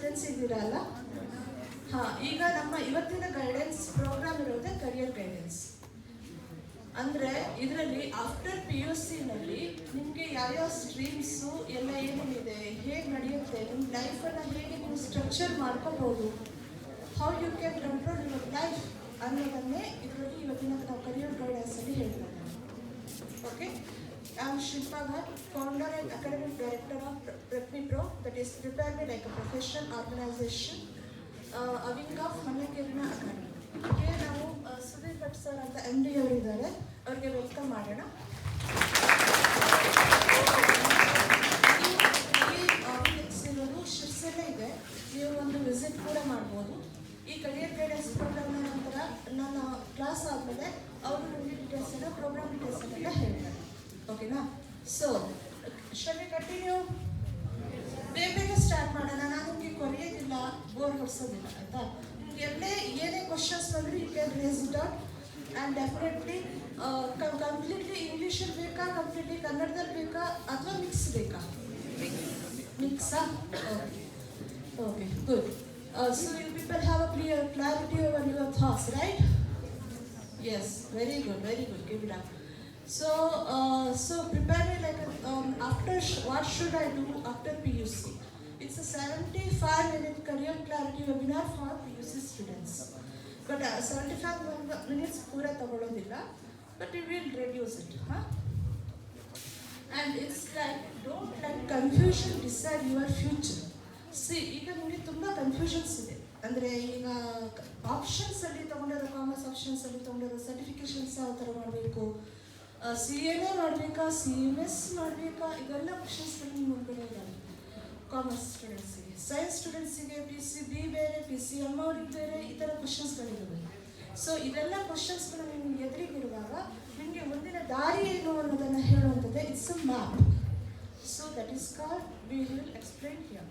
Students ಇದ್ದೀರಲ್ಲ, ಈಗ ನಮ್ಮ ಇವತ್ತಿನ ಗೈಡೆನ್ಸ್ ಪ್ರೋಗ್ರಾಮ್ ಇರೋದೇ ಕರಿಯರ್ ಗೈಡೆನ್ಸ್. ಅಂದರೆ ಇದರಲ್ಲಿ ಆಫ್ಟರ್ PUC-ನಲ್ಲಿ ನಿಮಗೆ ಯಾವ್ಯಾವ ಸ್ಟ್ರೀಮ್ಸು ಎಲ್ಲ ಏನೇನಿದೆ, ಹೇಗೆ ನಡೆಯುತ್ತೆ, ನಿಮ್ಮ ಲೈಫನ್ನು ಹೇಗೆ ನೀವು ಸ್ಟ್ರಕ್ಚರ್ ಮಾಡ್ಕೋಬೋದು, how you can control your life ಅನ್ನೋದನ್ನೇ ಇದರಲ್ಲಿ ಇವತ್ತಿನ ನಾವು ಕರಿಯರ್ ಗೈಡೆನ್ಸಲ್ಲಿ ಹೇಳ್ಬೋದು. Okay, I am Shilpa Bhat, founder and academic director of PrepMePro, that is Prepare Me Like a Professional Organization, ಅವಿಂಗ್ ಆಫ್ ಮನ್ನಕೇರಿನ ಅಕಾಡೆಮಿ. ಓಕೆ, ನಾವು ಸುಧೀರ್ ಭಟ್ ಸರ್ ಅಂತ MD ಅವರು ಇದ್ದಾರೆ, ಅವ್ರಿಗೆ ವೆಲ್ಕಮ್ ಮಾಡೋಣ. ಇರೋದು ಶಿರ್ಸಲ್ಲೇ ಇದೆ, ನೀವು ಒಂದು ವಿಸಿಟ್ ಕೂಡ ಮಾಡ್ಬೋದು. ಈ ಕರಿಯರ್ ಗೈಡೆನ್ಸ್ ಪ್ರೋಗ್ರಾಮ್ನ ನಂತರ ನನ್ನ ಕ್ಲಾಸ್ ಆದಮೇಲೆ ಅವರು ನಿಮಗೆ ಡೀಟೇಲ್ಸ್ ಎಲ್ಲ ಪ್ರೋಗ್ರಾಮ್ ಡೀಟೇಲ್ಸ್ ಎಲ್ಲ ಹೇಳ್ತಾರೆ. ಓಕೆನಾ? ಸೊ ಶಲ್ ಕಂಟಿನ್ಯೂ, ಬೇಗ ಸ್ಟಾರ್ಟ್ ಮಾಡೋಣ. ನಾನು ನಿಮಗೆ ಕೊರೆಯೋದಿಲ್ಲ, ಬೋರ್ ಹೊಡ್ಸೋದಿಲ್ಲ ಆಯಿತಾ. ನಿಮ್ಗೆ ಎಲ್ಲೇ ಏನೇ ಕ್ವಶನ್ಸ್ ಬಂದರೆ you can raise it out. And definitely completely ಇಂಗ್ಲೀಷಲ್ಲಿ ಬೇಕಾ, ಕಂಪ್ಲೀಟ್ಲಿ ಕನ್ನಡದಲ್ಲಿ ಬೇಕಾ, ಅಥವಾ ಮಿಕ್ಸ್ ಬೇಕಾ? ಮಿಕ್ಸಾ? Okay, good. So you people have a clear clarity over your thoughts, right? Yes, very good, give it up. So prepare me like after what should I do after PUC? It's a 75-minute career clarity webinar for PUC students. But 75 minutes pura tagolodilla, but we will reduce it, And it's like, don't let confusion decide your future. ಈಗ ನಿಮಗೆ ತುಂಬ confusions ಇದೆ. ಅಂದರೆ ಈಗ ಆಪ್ಷನ್ಸಲ್ಲಿ ತೊಗೊಂಡಿರೋ, commerce ಆಪ್ಷನ್ಸಲ್ಲಿ ತೊಗೊಂಡಿರೋ certifications ಯಾವ ಥರ ಮಾಡಬೇಕು, CNA ಮಾಡಬೇಕಾ, CMS ಮಾಡಬೇಕಾ, ಇದೆಲ್ಲ ಕ್ವಶನ್ಸ್ಗಳು ನಿಮ್ಮ ಮುಂದೆ ಇದ್ದಾವೆ. ಕಾಮರ್ಸ್ ಸ್ಟೂಡೆಂಟ್ಸಿಗೆ, ಸೈನ್ಸ್ ಸ್ಟೂಡೆಂಟ್ಸಿಗೆ PCB ಬೇರೆ, PCM ಅವ್ರಿಗೆ ಬೇರೆ, ಈ ಥರ ಕ್ವಶನ್ಸ್ಗಳಿದ್ದಾವೆ. ಸೊ ಇದೆಲ್ಲ ಕ್ವಶನ್ಸ್ಗಳು ನಿಮ್ಗೆ ಎದುರಿಗಿರುವಾಗ ನಿಮಗೆ ಮುಂದಿನ ದಾರಿ ಏನು ಅನ್ನೋದನ್ನು ಹೇಳುವಂಥದ್ದೇ it's a map. So that is called, we will explain here.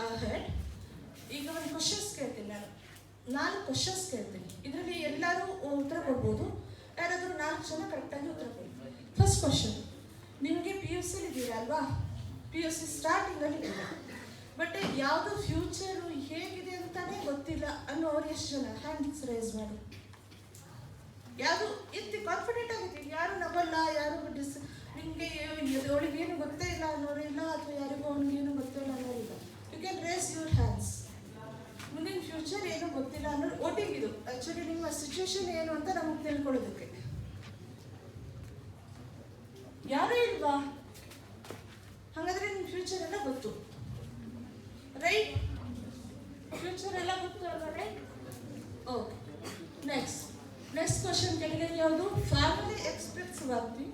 Ahead ಈಗ ಒಂದು ಕ್ವಶನ್ಸ್ ಕೇಳ್ತೀನಿ, ನಾನು 4 ಕ್ವಶನ್ಸ್ ಕೇಳ್ತೀನಿ. ಇದರಲ್ಲಿ ಎಲ್ಲರೂ ಉತ್ತರ ಕೊಡ್ಬೋದು, ಯಾರಾದರೂ 4 ಜನ ಕರೆಕ್ಟಾಗಿ ಉತ್ತರ ಕೊಡ್ಬೋದು. ಫಸ್ಟ್ ಕ್ವಶನ್, ನಿಮಗೆ PUC ಇದ್ದೀರಾ ಅಲ್ವಾ, PUC ಸ್ಟಾರ್ಟಿಂಗಲ್ಲಿ ಇದ್ದೀರಾ, ಬಟ್ ಯಾವುದು ಫ್ಯೂಚರು ಹೇಗಿದೆ ಅಂತಲೇ ಗೊತ್ತಿಲ್ಲ ಅನ್ನೋರು ಎಷ್ಟು ಜನ? ಹ್ಯಾಂಡ್ಸ್ ರೈಸ್ ಮಾಡಿ. ಯಾವುದು ಇತ್ತು ಕಾನ್ಫಿಡೆಂಟ್ ಆಗಿತ್ತು, ಯಾರು ನಂಬಲ್ಲ, ಯಾರು ನಿಮಗೆ ಅವಳಿಗೇನು ಗೊತ್ತೇ ಇಲ್ಲ ಅನ್ನೋರು ಇಲ್ಲ, ಅಥವಾ ಯಾರಿಗೂ ಅವ್ನಿಗೇನು ಗೊತ್ತೇ ಇಲ್ಲ ಅನ್ನೋರು ಇಲ್ಲ. You can raise your hands. ಮುಂದಿನ ಫ್ಯೂಚರ್ ಏನು ಗೊತ್ತಿಲ್ಲ ಅನ್ನೋದು ವೋಟಿಂಗ್. ಇದು ಆ್ಯಕ್ಚುಲಿ ನಿಮ್ಮ ಸಿಚುವೇಶನ್ ಏನು ಅಂತ ನಮಗೆ ತಿಳ್ಕೊಳ್ಳೋದಕ್ಕೆ. ಯಾರೂ ಇಲ್ವಾ? ಹಾಗಾದರೆ ನಿಮ್ಮ ಫ್ಯೂಚರ್ ಎಲ್ಲ ಗೊತ್ತು, ರೈಟ್? ಫ್ಯೂಚರ್ ಎಲ್ಲ ಗೊತ್ತು ಅಲ್ವಾ, ರೈಟ್? ಓಕೆ, ನೆಕ್ಸ್ಟ್ ಕ್ವಶನ್ ಕೆಳಗಡೆ ಯಾವುದು? Family expects one thing,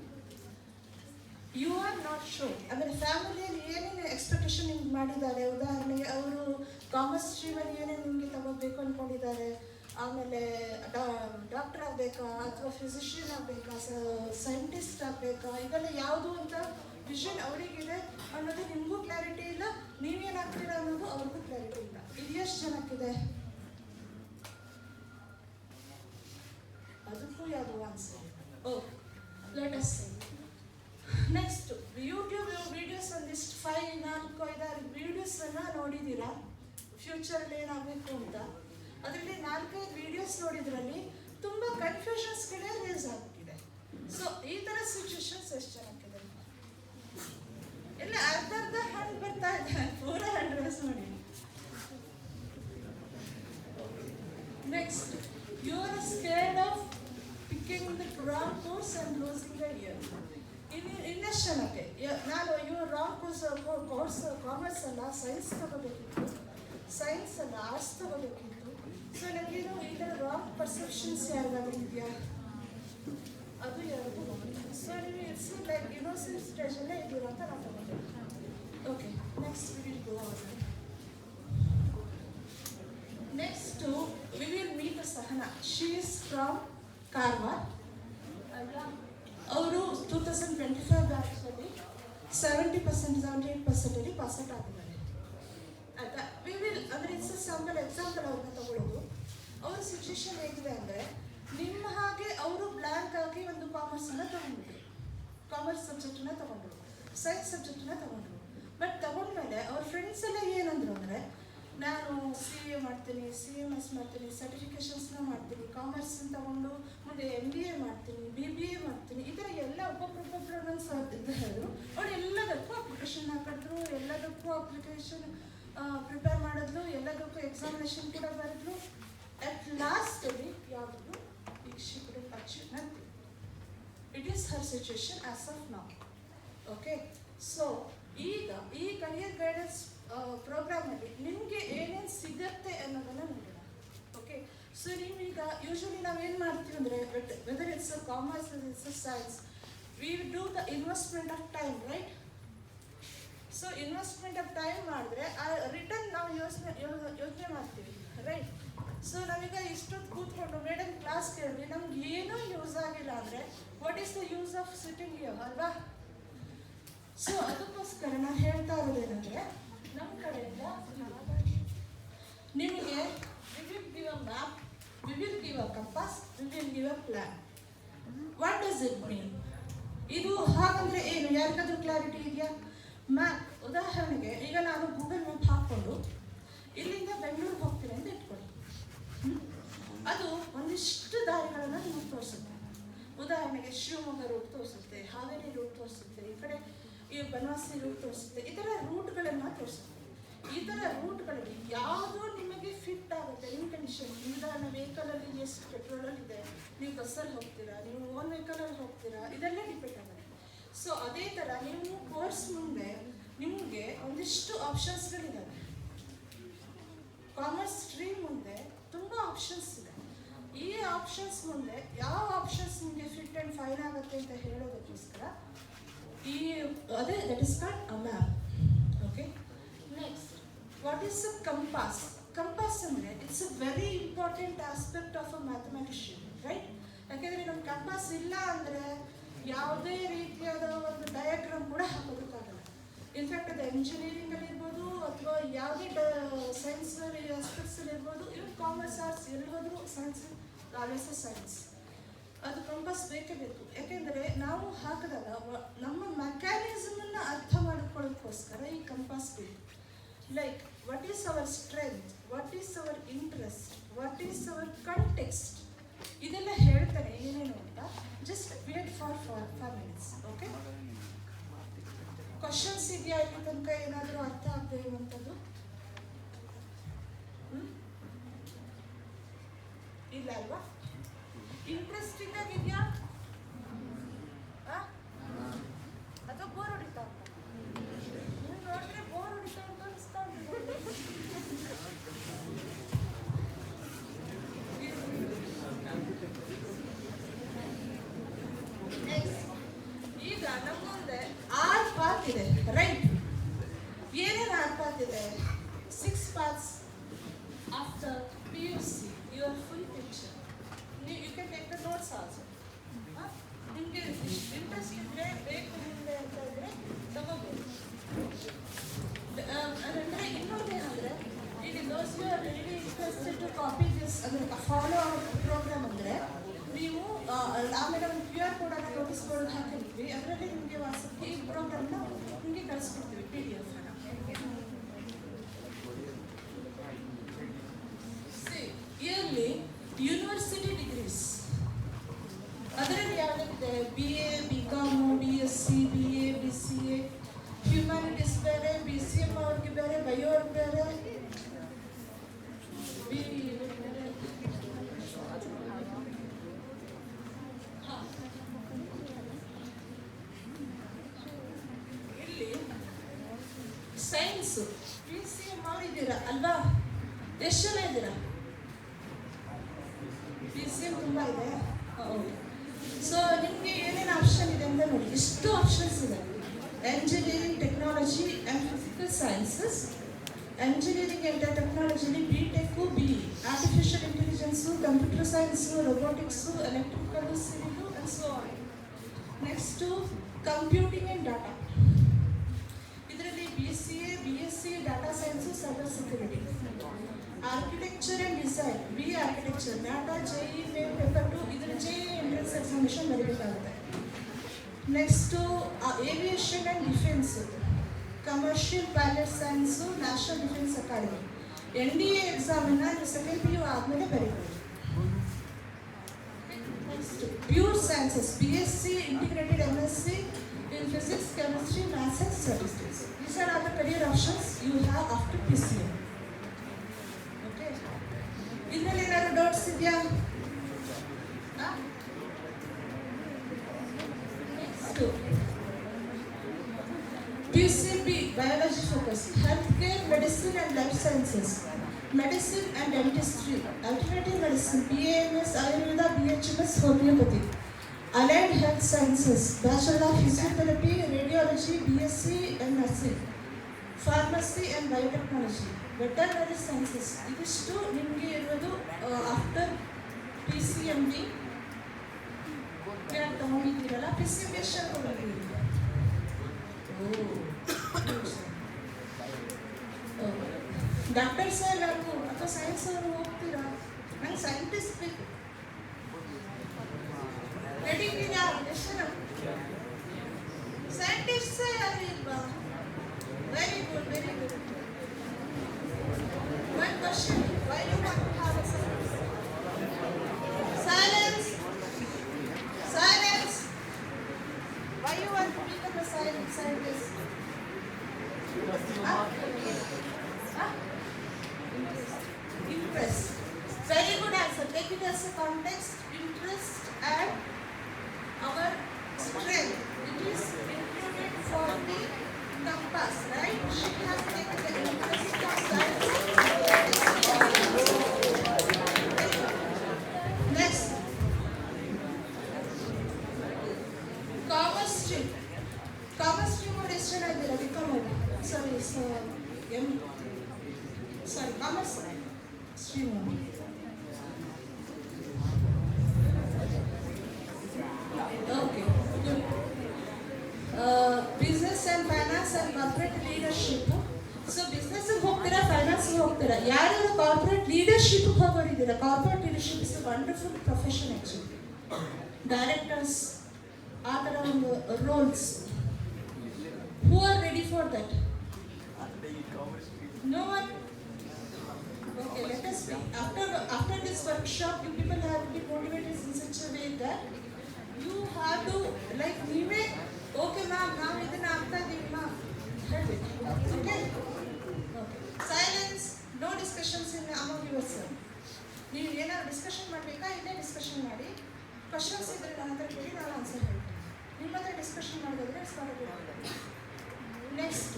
you are not sure. ಅಂದರೆ ಫ್ಯಾಮಿಲಿಯಲ್ಲಿ ಏನೇನು ಎಕ್ಸ್ಪೆಕ್ಟೇಷನ್ ನಿಮ್ಗೆ ಮಾಡಿದ್ದಾರೆ. ಉದಾಹರಣೆಗೆ ಅವರು ಕಾಮರ್ಸ್ ಸ್ಟ್ರೀಮಲ್ಲಿ ಏನೇನು ನಿಮಗೆ ತಗೋಬೇಕು ಅಂದ್ಕೊಂಡಿದ್ದಾರೆ, ಆಮೇಲೆ ಡಾಕ್ಟರ್ ಆಗಬೇಕಾ, ಅಥವಾ ಫಿಸಿಷಿಯನ್ ಆಗಬೇಕಾ, ಸೈಂಟಿಸ್ಟ್ ಆಗಬೇಕಾ, ಇದೆಲ್ಲ ಯಾವುದು ಅಂತ ವಿಷನ್ ಅವರಿಗಿದೆ ಅನ್ನೋದು ನಿಮಗೂ ಕ್ಲಾರಿಟಿ ಇಲ್ಲ, ನೀವೇನಾಗ್ತೀರಾ ಅನ್ನೋದು ಅವ್ರಿಗೂ ಕ್ಲಾರಿಟಿ ಇಲ್ಲ. ಇದು ಎಷ್ಟು ಜನಕ್ಕಿದೆ? ಅದಕ್ಕೂ ಯಾವುದು answer? Okay, let us see. Next, YouTube videos ಒಂದಿಷ್ಟು 5-6 ವಿಡಿಯೋಸನ್ನು ನೋಡಿದ್ದೀರಾ ಫ್ಯೂಚರಲ್ಲಿ ಏನಾಗಬೇಕು ಅಂತ. ಅದರಲ್ಲಿ 4-5 ವಿಡಿಯೋಸ್ ನೋಡಿದ್ರಲ್ಲಿ ತುಂಬ ಕನ್ಫ್ಯೂಷನ್ಸ್ಗಳೇ ರೇಸ್ ಆಗ್ತಿದೆ. ಸೊ ಈ ಥರ ಸಿಚುವೇಶನ್ಸ್ ಎಷ್ಟು ಜನಕ್ಕಿದೆ? ಎಲ್ಲ ಅರ್ಧ ಹ್ಯಾಂಡ್ ಬರ್ತಾ ಇದೆ, ಪೂರ ಹ್ಯಾಂಡ್ ರೇಸ್ ಮಾಡಿ. Next, you are scared of picking the wrong course and losing the year. ಇನ್ನೆಷ್ಟು ಜನಕ್ಕೆ ನಾನು ರಾಂಗ್ ಕೋರ್ಸ್ ಕಾಮರ್ಸ್ ಅಲ್ಲ ಸೈನ್ಸ್ ತಗೋಬೇಕಿತ್ತು, ಸೈನ್ಸ್ ಅಲ್ಲ ಆರ್ಟ್ಸ್ ತಗೋಬೇಕಿತ್ತು. ಸೊ ನನಗೇನು ಈ ಥರ ರಾಂಗ್ ಪರ್ಸೆಪ್ಷನ್ಸ್ ಯಾರಿಗಾದ್ರೂ ಇದೆಯಾ? ಅದು ಯಾರಿಗೂ. ಸೊ ನೀವು ಇಟ್ಸ್ ಲೈಕ್ ಇನ್ನೋಸೆಂಟ್ ಸ್ಟೇಜಲ್ಲೇ ಇದ್ದೀರ ಅಂತ ನಾವು ತಗೋಬೇಕು. Okay, next we will go on. Next V will meet Sahana. She is from Karwar. ಅವರು 2025 ಬ್ಯಾಚ್ನಲ್ಲಿ 78% ಪಾಸ್ಔಟ್ ಆಗಿದ್ದಾರೆ ಆಯಿತಾ. ವಿ ವಿಲ್ ಅಂದರೆ ಇಟ್ಸ್ ಎಕ್ಸಾಂಪಲ್ ಅವ್ರನ್ನ ತಗೊಳ್ಳೋದು. ಅವ್ರ ಸಿಚುವೇಶನ್ ಹೇಗಿದೆ ಅಂದರೆ, ನಿಮ್ಮ ಹಾಗೆ ಅವರು ಬ್ಲ್ಯಾಂಕ್ ಆಗಿ ಒಂದು ಕಾಮರ್ಸನ್ನು ತಗೊಂಡ್ಬಿಟ್ರು. ಕಾಮರ್ಸ್ ಸಬ್ಜೆಕ್ಟನ್ನ ತಗೊಂಡ್ರು, ಸೈನ್ಸ್ ಸಬ್ಜೆಕ್ಟನ್ನ ತಗೊಂಡ್ರು. ಬಟ್ ತಗೊಂಡ್ಮೇಲೆ ಅವ್ರ ಫ್ರೆಂಡ್ಸ್ ಎಲ್ಲ ಏನಂದ್ರು ಅಂದರೆ, ನಾನು CA ಮಾಡ್ತೀನಿ, CMS ಮಾಡ್ತೀನಿ, ಸರ್ಟಿಫಿಕೇಷನ್ಸ್ನ ಮಾಡ್ತೀನಿ, ಕಾಮರ್ಸ್ ತಗೊಂಡು ಮುಂದೆ MBA ಮಾಡ್ತೀನಿ, BBA ಮಾಡ್ತೀನಿ, ಈ ಥರ ಎಲ್ಲ ಒಬ್ಬೊಬ್ಬರು ಇದು ಹೇಳಿದ್ರು. ಅವ್ರು ಎಲ್ಲದಕ್ಕೂ ಅಪ್ಲಿಕೇಶನ್ ಹಾಕಿದ್ರು, ಎಲ್ಲದಕ್ಕೂ ಅಪ್ಲಿಕೇಶನ್ ಪ್ರಿಪೇರ್ ಮಾಡಿದ್ಲು, ಎಲ್ಲದಕ್ಕೂ ಎಕ್ಸಾಮಿನೇಷನ್ ಕೂಡ ಬರೆದ್ಲು. ಅಟ್ ಲಾಸ್ಟಲ್ಲಿ ಯಾವುದು she couldn't achieve nothing. It is her situation as of now. Okay, so ಈಗ ಈ ಕರಿಯರ್ ಗೈಡೆನ್ಸ್ ಪ್ರೋಗ್ರಾಮಲ್ಲಿ ನಿಮಗೆ ಏನೇನು ಸಿಗುತ್ತೆ ಅನ್ನೋದನ್ನು ನೋಡೋಣ. ಓಕೆ, ಸೊ ನೀವೀಗ ಯೂಶ್ವಲಿ ನಾವೇನು ಮಾಡ್ತೀವಿ ಅಂದರೆ, whether it's a commerce, it's a science, we do the investment of time, right? So investment of time ಮಾಡಿದ್ರೆ ಆ ರಿಟರ್ನ್ ನಾವು ಯೋಚನೆ ಮಾಡ್ತೀವಿ, ರೈಟ್? ಸೊ ನಾವೀಗ ಇಷ್ಟೊತ್ತು ಕೂತ್ಕೊಂಡು ಮೇಡಮ್ ಕ್ಲಾಸ್ ಕೇಳಿದ್ವಿ, ನಮ್ಗೆ ಏನೂ ಯೂಸ್ ಆಗಿಲ್ಲ ಅಂದರೆ what is the use of sitting here, ಅಲ್ವಾ? ಸೊ ಅದಕ್ಕೋಸ್ಕರ ನಾನು ಹೇಳ್ತಾ ಇರೋದೇನೆಂದರೆ, ನಮ್ಮ ಕಡೆಯಿಂದ ನಿಮಗೆ we will give a map, we will give a compass, we will give a plan. What does it mean? ಇದು ಹಾಗಂದರೆ ಏನು? ಯಾರಿಗಾದ್ರೂ ಕ್ಲಾರಿಟಿ ಇದೆಯಾ? ಮ್ಯಾಪ್ ಉದಾಹರಣೆಗೆ ಈಗ ನಾನು ಗೂಗಲ್ ಮ್ಯಾಪ್ ಹಾಕ್ಕೊಂಡು ಇಲ್ಲಿಂದ ಬೆಂಗಳೂರಿಗೆ ಹೋಗ್ತೀನಿ ಅಂತ ಇಟ್ಕೊಳ್ಳಿ. ಅದು ಒಂದಿಷ್ಟು ದಾರಿಗಳನ್ನು ನಿಮಗೆ ತೋರಿಸುತ್ತೆ. ಉದಾಹರಣೆಗೆ ಶಿವಮೊಗ್ಗ ರೂಟ್ ತೋರಿಸುತ್ತೆ, ಹಾವೇರಿ ರೂಟ್ ತೋರಿಸುತ್ತೆ, ಈ ಕಡೆ ಈ ಬನವಾಸಿ ರೂಟ್ ತೋರಿಸುತ್ತೆ, ಈ ಥರ ರೂಟ್ಗಳನ್ನು ತೋರಿಸುತ್ತೆ. ಈ ಥರ ರೂಟ್ಗಳಲ್ಲಿ ಯಾವುದೋ ನಿಮಗೆ ಫಿಟ್ ಆಗುತ್ತೆ ನಿಮ್ಮ ಕಂಡೀಷನ್. ಉದಾಹರಣೆ ವೆಹಿಕಲಲ್ಲಿ ಎಷ್ಟು ಪೆಟ್ರೋಲಲ್ಲಿ ಇದೆ, ನೀವು ಬಸ್ಸಲ್ಲಿ ಹೋಗ್ತೀರಾ, ನೀವು ಓನ್ ವೆಹಿಕಲಲ್ಲಿ ಹೋಗ್ತೀರಾ, ಇದೆಲ್ಲ ಡಿಪೆಂಡ್ ಆಗುತ್ತೆ. ಸೊ ಅದೇ ಥರ ನೀವು ಕೋರ್ಸ್ ಮುಂದೆ ನಿಮಗೆ ಒಂದಿಷ್ಟು ಆಪ್ಷನ್ಸ್ಗಳಿದ್ದಾವೆ. ಕಾಮರ್ಸ್ ಸ್ಟ್ರೀಮ್ ಮುಂದೆ ತುಂಬ ಆಪ್ಷನ್ಸ್ ಇದೆ. ಈ ಆಪ್ಷನ್ಸ್ ಮುಂದೆ ಯಾವ ಆಪ್ಷನ್ಸ್ ನಿಮಗೆ ಫಿಟ್ ಆ್ಯಂಡ್ ಫೈನ್ ಆಗುತ್ತೆ ಅಂತ ಹೇಳೋದಕ್ಕೋಸ್ಕರ ಅದೇ that is called a map. Okay, next what is a compass? Compass ಅಂದರೆ it's a very important aspect of a mathematician, right? ಯಾಕೆಂದರೆ ನಮ್ಮ ಕಂಪಾಸ್ ಇಲ್ಲ ಅಂದರೆ ಯಾವುದೇ ರೀತಿಯಾದ ಒಂದು ಡಯಾಗ್ರಾಮ್ ಕೂಡ ಹಾಕೋದಕ್ಕಾಗಲ್ಲ. ಇನ್ಫ್ಯಾಕ್ಟ್ ಅದು ಎಂಜಿನಿಯರಿಂಗಲ್ಲಿ ಇರ್ಬೋದು ಅಥವಾ ಯಾವುದೇ ಸೈನ್ಸ್ ಆಸ್ಪೆಕ್ಟ್ಸಲ್ಲಿ ಇರ್ಬೋದು, ಇವನ್ ಕಾಮರ್ಸ್, ಆರ್ಟ್ಸ್ ಎಲ್ಲಿ ಹೋದರೂ ಸೈನ್ಸ್, ಆಲ್ವೇಸ್ ಸೈನ್ಸ್. ಅದು ಕಂಪಾಸ್ ಬೇಕೇ ಬೇಕು. ಯಾಕೆಂದರೆ ನಾವು ಹಾಕಿದಾಗ ನಮ್ಮ ಮೆಕ್ಯಾನಿಸಮನ್ನು ಅರ್ಥ ಮಾಡಿಕೊಳ್ಳೋದಕ್ಕೋಸ್ಕರ ಈ ಕಂಪಾಸ್ ಬೇಕು. Like what is our strength, what is our interest, what is our context, ಇದೆಲ್ಲ ಹೇಳ್ತಾರೆ ಏನೇನು ಅಂತ. Just wait for 5 minutes. Okay, questions ಇದೆಯಾ ಇಲ್ಲಿ ತನಕ? ಏನಾದರೂ ಅರ್ಥ ಆಗದೆ ಇರುವಂಥದ್ದು ಇಲ್ಲ ಅಲ್ವಾ? ಇಂಟ್ರೆಸ್ಟಿಂಗ್ ಆಗಿದೆಯಾ ಅಥವಾ ಬೋರ್ ಹೊಡಿತಾ ಅಂತ? ನೀವು ನೋಡಿದ್ರೆ ಬೋರ್ ಹೊಡಿತಾ ಅಂತ ಅನಿಸ್ತಾ ಉಂಟು. ಈಗ ನಮ್ಮೊಂದೆ 6 ಪಾತ್ ಇದೆ, ರೈಟ್? ಏನೇನು 6 ಪಾತ್ ಇದೆ? 6 paths after PUC, your full picture. You can take the notes also. ನಿಮಗೆ ಇಂಟ್ರೆಸ್ಟ್ ಇದ್ದರೆ ಬೇಕು ನಿಮಗೆ ಅಂತ ಇದ್ದರೆ ತಗೋಬೋದು. ಅಂದರೆ ಇನ್ನೊಂದೇನೆಂದರೆ, ಈಗ those you are really interested to copy this ಅಂದರೆ ಫಾಲೋ ಪ್ರೋಗ್ರಾಮ್ ಅಂದರೆ ನೀವು ಆಮೇಲೆ ಒಂದು QR ಕೋಡನ್ನು ನೋಟಿಸ್ ಬೋರ್ಡ್ ಹಾಕಿರ್ತೀವಿ, ಅದರಲ್ಲಿ ನಿಮಗೆ ವಾಟ್ಸಪ್ಗೆ ಈ ಪ್ರೋಗ್ರಾಮ್ನ ನಿಮಗೆ ಕಳಿಸ್ಕೊಡ್ತೀವಿ PDF ಅನ್ನು. ಇಯರ್ಲಿ ಯೂನಿವರ್ಸಿಟಿ ಡಿಗ್ರೀಸ್ ಅದರಲ್ಲಿ ಯಾವುದಿದೆ? BA, BCom, BSc, BA, BCA, humanities ಬೇರೆ, BCM ಅವ್ರಿಗೆ ಬೇರೆ, ಬಯೋ ಅವ್ರಿಗೆ ಬೇರೆ, ಇಲ್ಲಿ ಸೈನ್ಸು PCM ಮಾಡಿದ್ದೀರಾ ಅಲ್ವಾ? ಎಷ್ಟು ಜನ ಇದ್ದೀರಾ? PCM ತುಂಬ ಇದೆ. ಸೊ ನಿಮಗೆ ಏನೇನು ಆಪ್ಷನ್ ಇದೆ ಅಂತ ನೋಡಿ. ಎಷ್ಟು ಆಪ್ಷನ್ಸ್ ಇದೆ. Engineering, technology and physical sciences, engineering and ಟೆಕ್ನಾಲಜಿಲಿ BTech, BE, artificial intelligence, computer science, robotics, electrical, civil and so on. Next computing and data, ಇದರಲ್ಲಿ BCA, BSc, data science, cyber security. Architecture and design, BE architecture, data JEE main paper 2, ಇದರ JEE entrance examination ಬರೀಬೇಕಾಗುತ್ತೆ. Next aviation and defence, commercial pilot science, national defence academy. NDA ಎಕ್ಸಾಮನ್ನು ನೀವು second PU ಆದಮೇಲೆ ಬರೀಬೋದು. Next pure sciences, BSc integrated MSc in physics, chemistry, maths and statistics. These are all the career options you have after PCM. Okay. ಇದರಲ್ಲಿ ಏನಾದ್ರು doubts ಇದೆಯಾ? Next PCB biology focus, healthcare, medicine and life sciences, medicine and dentistry, alternative medicine, BAMS, Ayurveda, BHMS, homeopathy, allied health sciences, bachelor of physiotherapy, radiology, BSc and nursing, pharmacy and biotechnology, veterinary sciences. ಇದಿಷ್ಟು ನಿಮಗೆ ಇರೋದು after PCMB ತಗೊಂಡಿದ್ದೀರಲ್ಲ. PCMB ಎಷ್ಟು ತಗೊಂಡಿದ್ದೀರಿ? Doctor sir ನಾವು ಅಥವಾ science ಅವರು ಹೋಗ್ತೀರಾ? ನಂಗೆ scientist ಬೇಕು. ರೆಡಿ ಇದೆಯಾ? ಎಷ್ಟು ಸೈಂಟಿಸ್ಟ್ ಯಾರು ಇಲ್ವಾ? Very good, very good. One question, why you want to have a science? Silence, silence. Why you want to become a scientist? Interest. Very good answer. Take it as a context. Interest and our strength. It is included for the compass, right? She has taken the interest of science. Next. Commerce stream. Commerce stream or ಎಷ್ಟು ಜನ ಇದ್ದೀರಾ? Commerce stream. Okay, good. Business and finance and corporate leadership. So business ಹೋಗ್ತೀರಾ, finance ಹೋಗ್ತೀರಾ. ಯಾರು corporate leadership ಹೋಗೋರಿದ್ದೀರಾ? Corporate leadership is a wonderful profession actually. Directors, ಆ ಥರ ಒಂದು roles. Who are ready for that? No one? Okay, let us see. After this workshop, you people have to be motivated in such a way that you have to, like, ನೀವೇ okay ma'am ನಾವು ಇದನ್ನ ಆಗ್ತಾ ಇದ್ದೀವಿ ma'am ಹೇಳಬೇಕು. Okay, silence, no discussions in among yourself. ನೀವು ಏನಾದ್ರು discussion ಮಾಡಬೇಕಾ? ಇಲ್ಲೇ ಡಿಸ್ಕಷನ್ ಮಾಡಿ. ಕ್ವಶನ್ಸ್ ಇದ್ದರೆ ನನ್ನ ಹತ್ರ ಕೇಳಿ, ನಾನು ಆನ್ಸರ್ ಹೇಳ್ತೀನಿ. ನಿಮ್ಮ ಹತ್ರ ಡಿಸ್ಕಷನ್ ಮಾಡಿದ್ರೆ next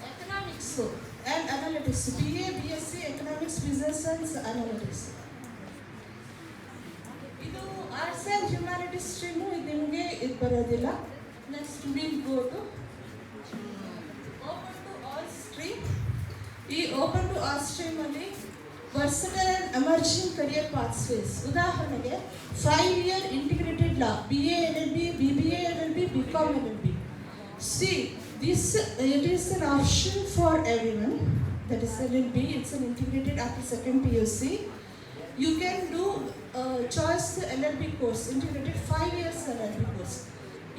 economics and analytics, BA BSc economics, business science, analytics. ಇದು ಆರ್ಟ್ಸ್ ಆ್ಯಂಡ್ ಹ್ಯುಮ್ಯಾನಿಟೀಸ್ ಸ್ಟ್ರೀಮು. ಇದು ನಿಮಗೆ ಇದು ಬರೋದಿಲ್ಲ. Next will go to open to all stream. ಈ ಓಪನ್ ಟು ಆಲ್ ಸ್ಟ್ರೀಮಲ್ಲಿ versatile and emerging career pathways. ಉದಾಹರಣೆಗೆ 5-year integrated law, BA LLB, BBA LLB, BCom LLB. See, it is an option for everyone. That is LLB. It's an integrated after second PUC. You can do choice LLB course, integrated 5 years LLB course.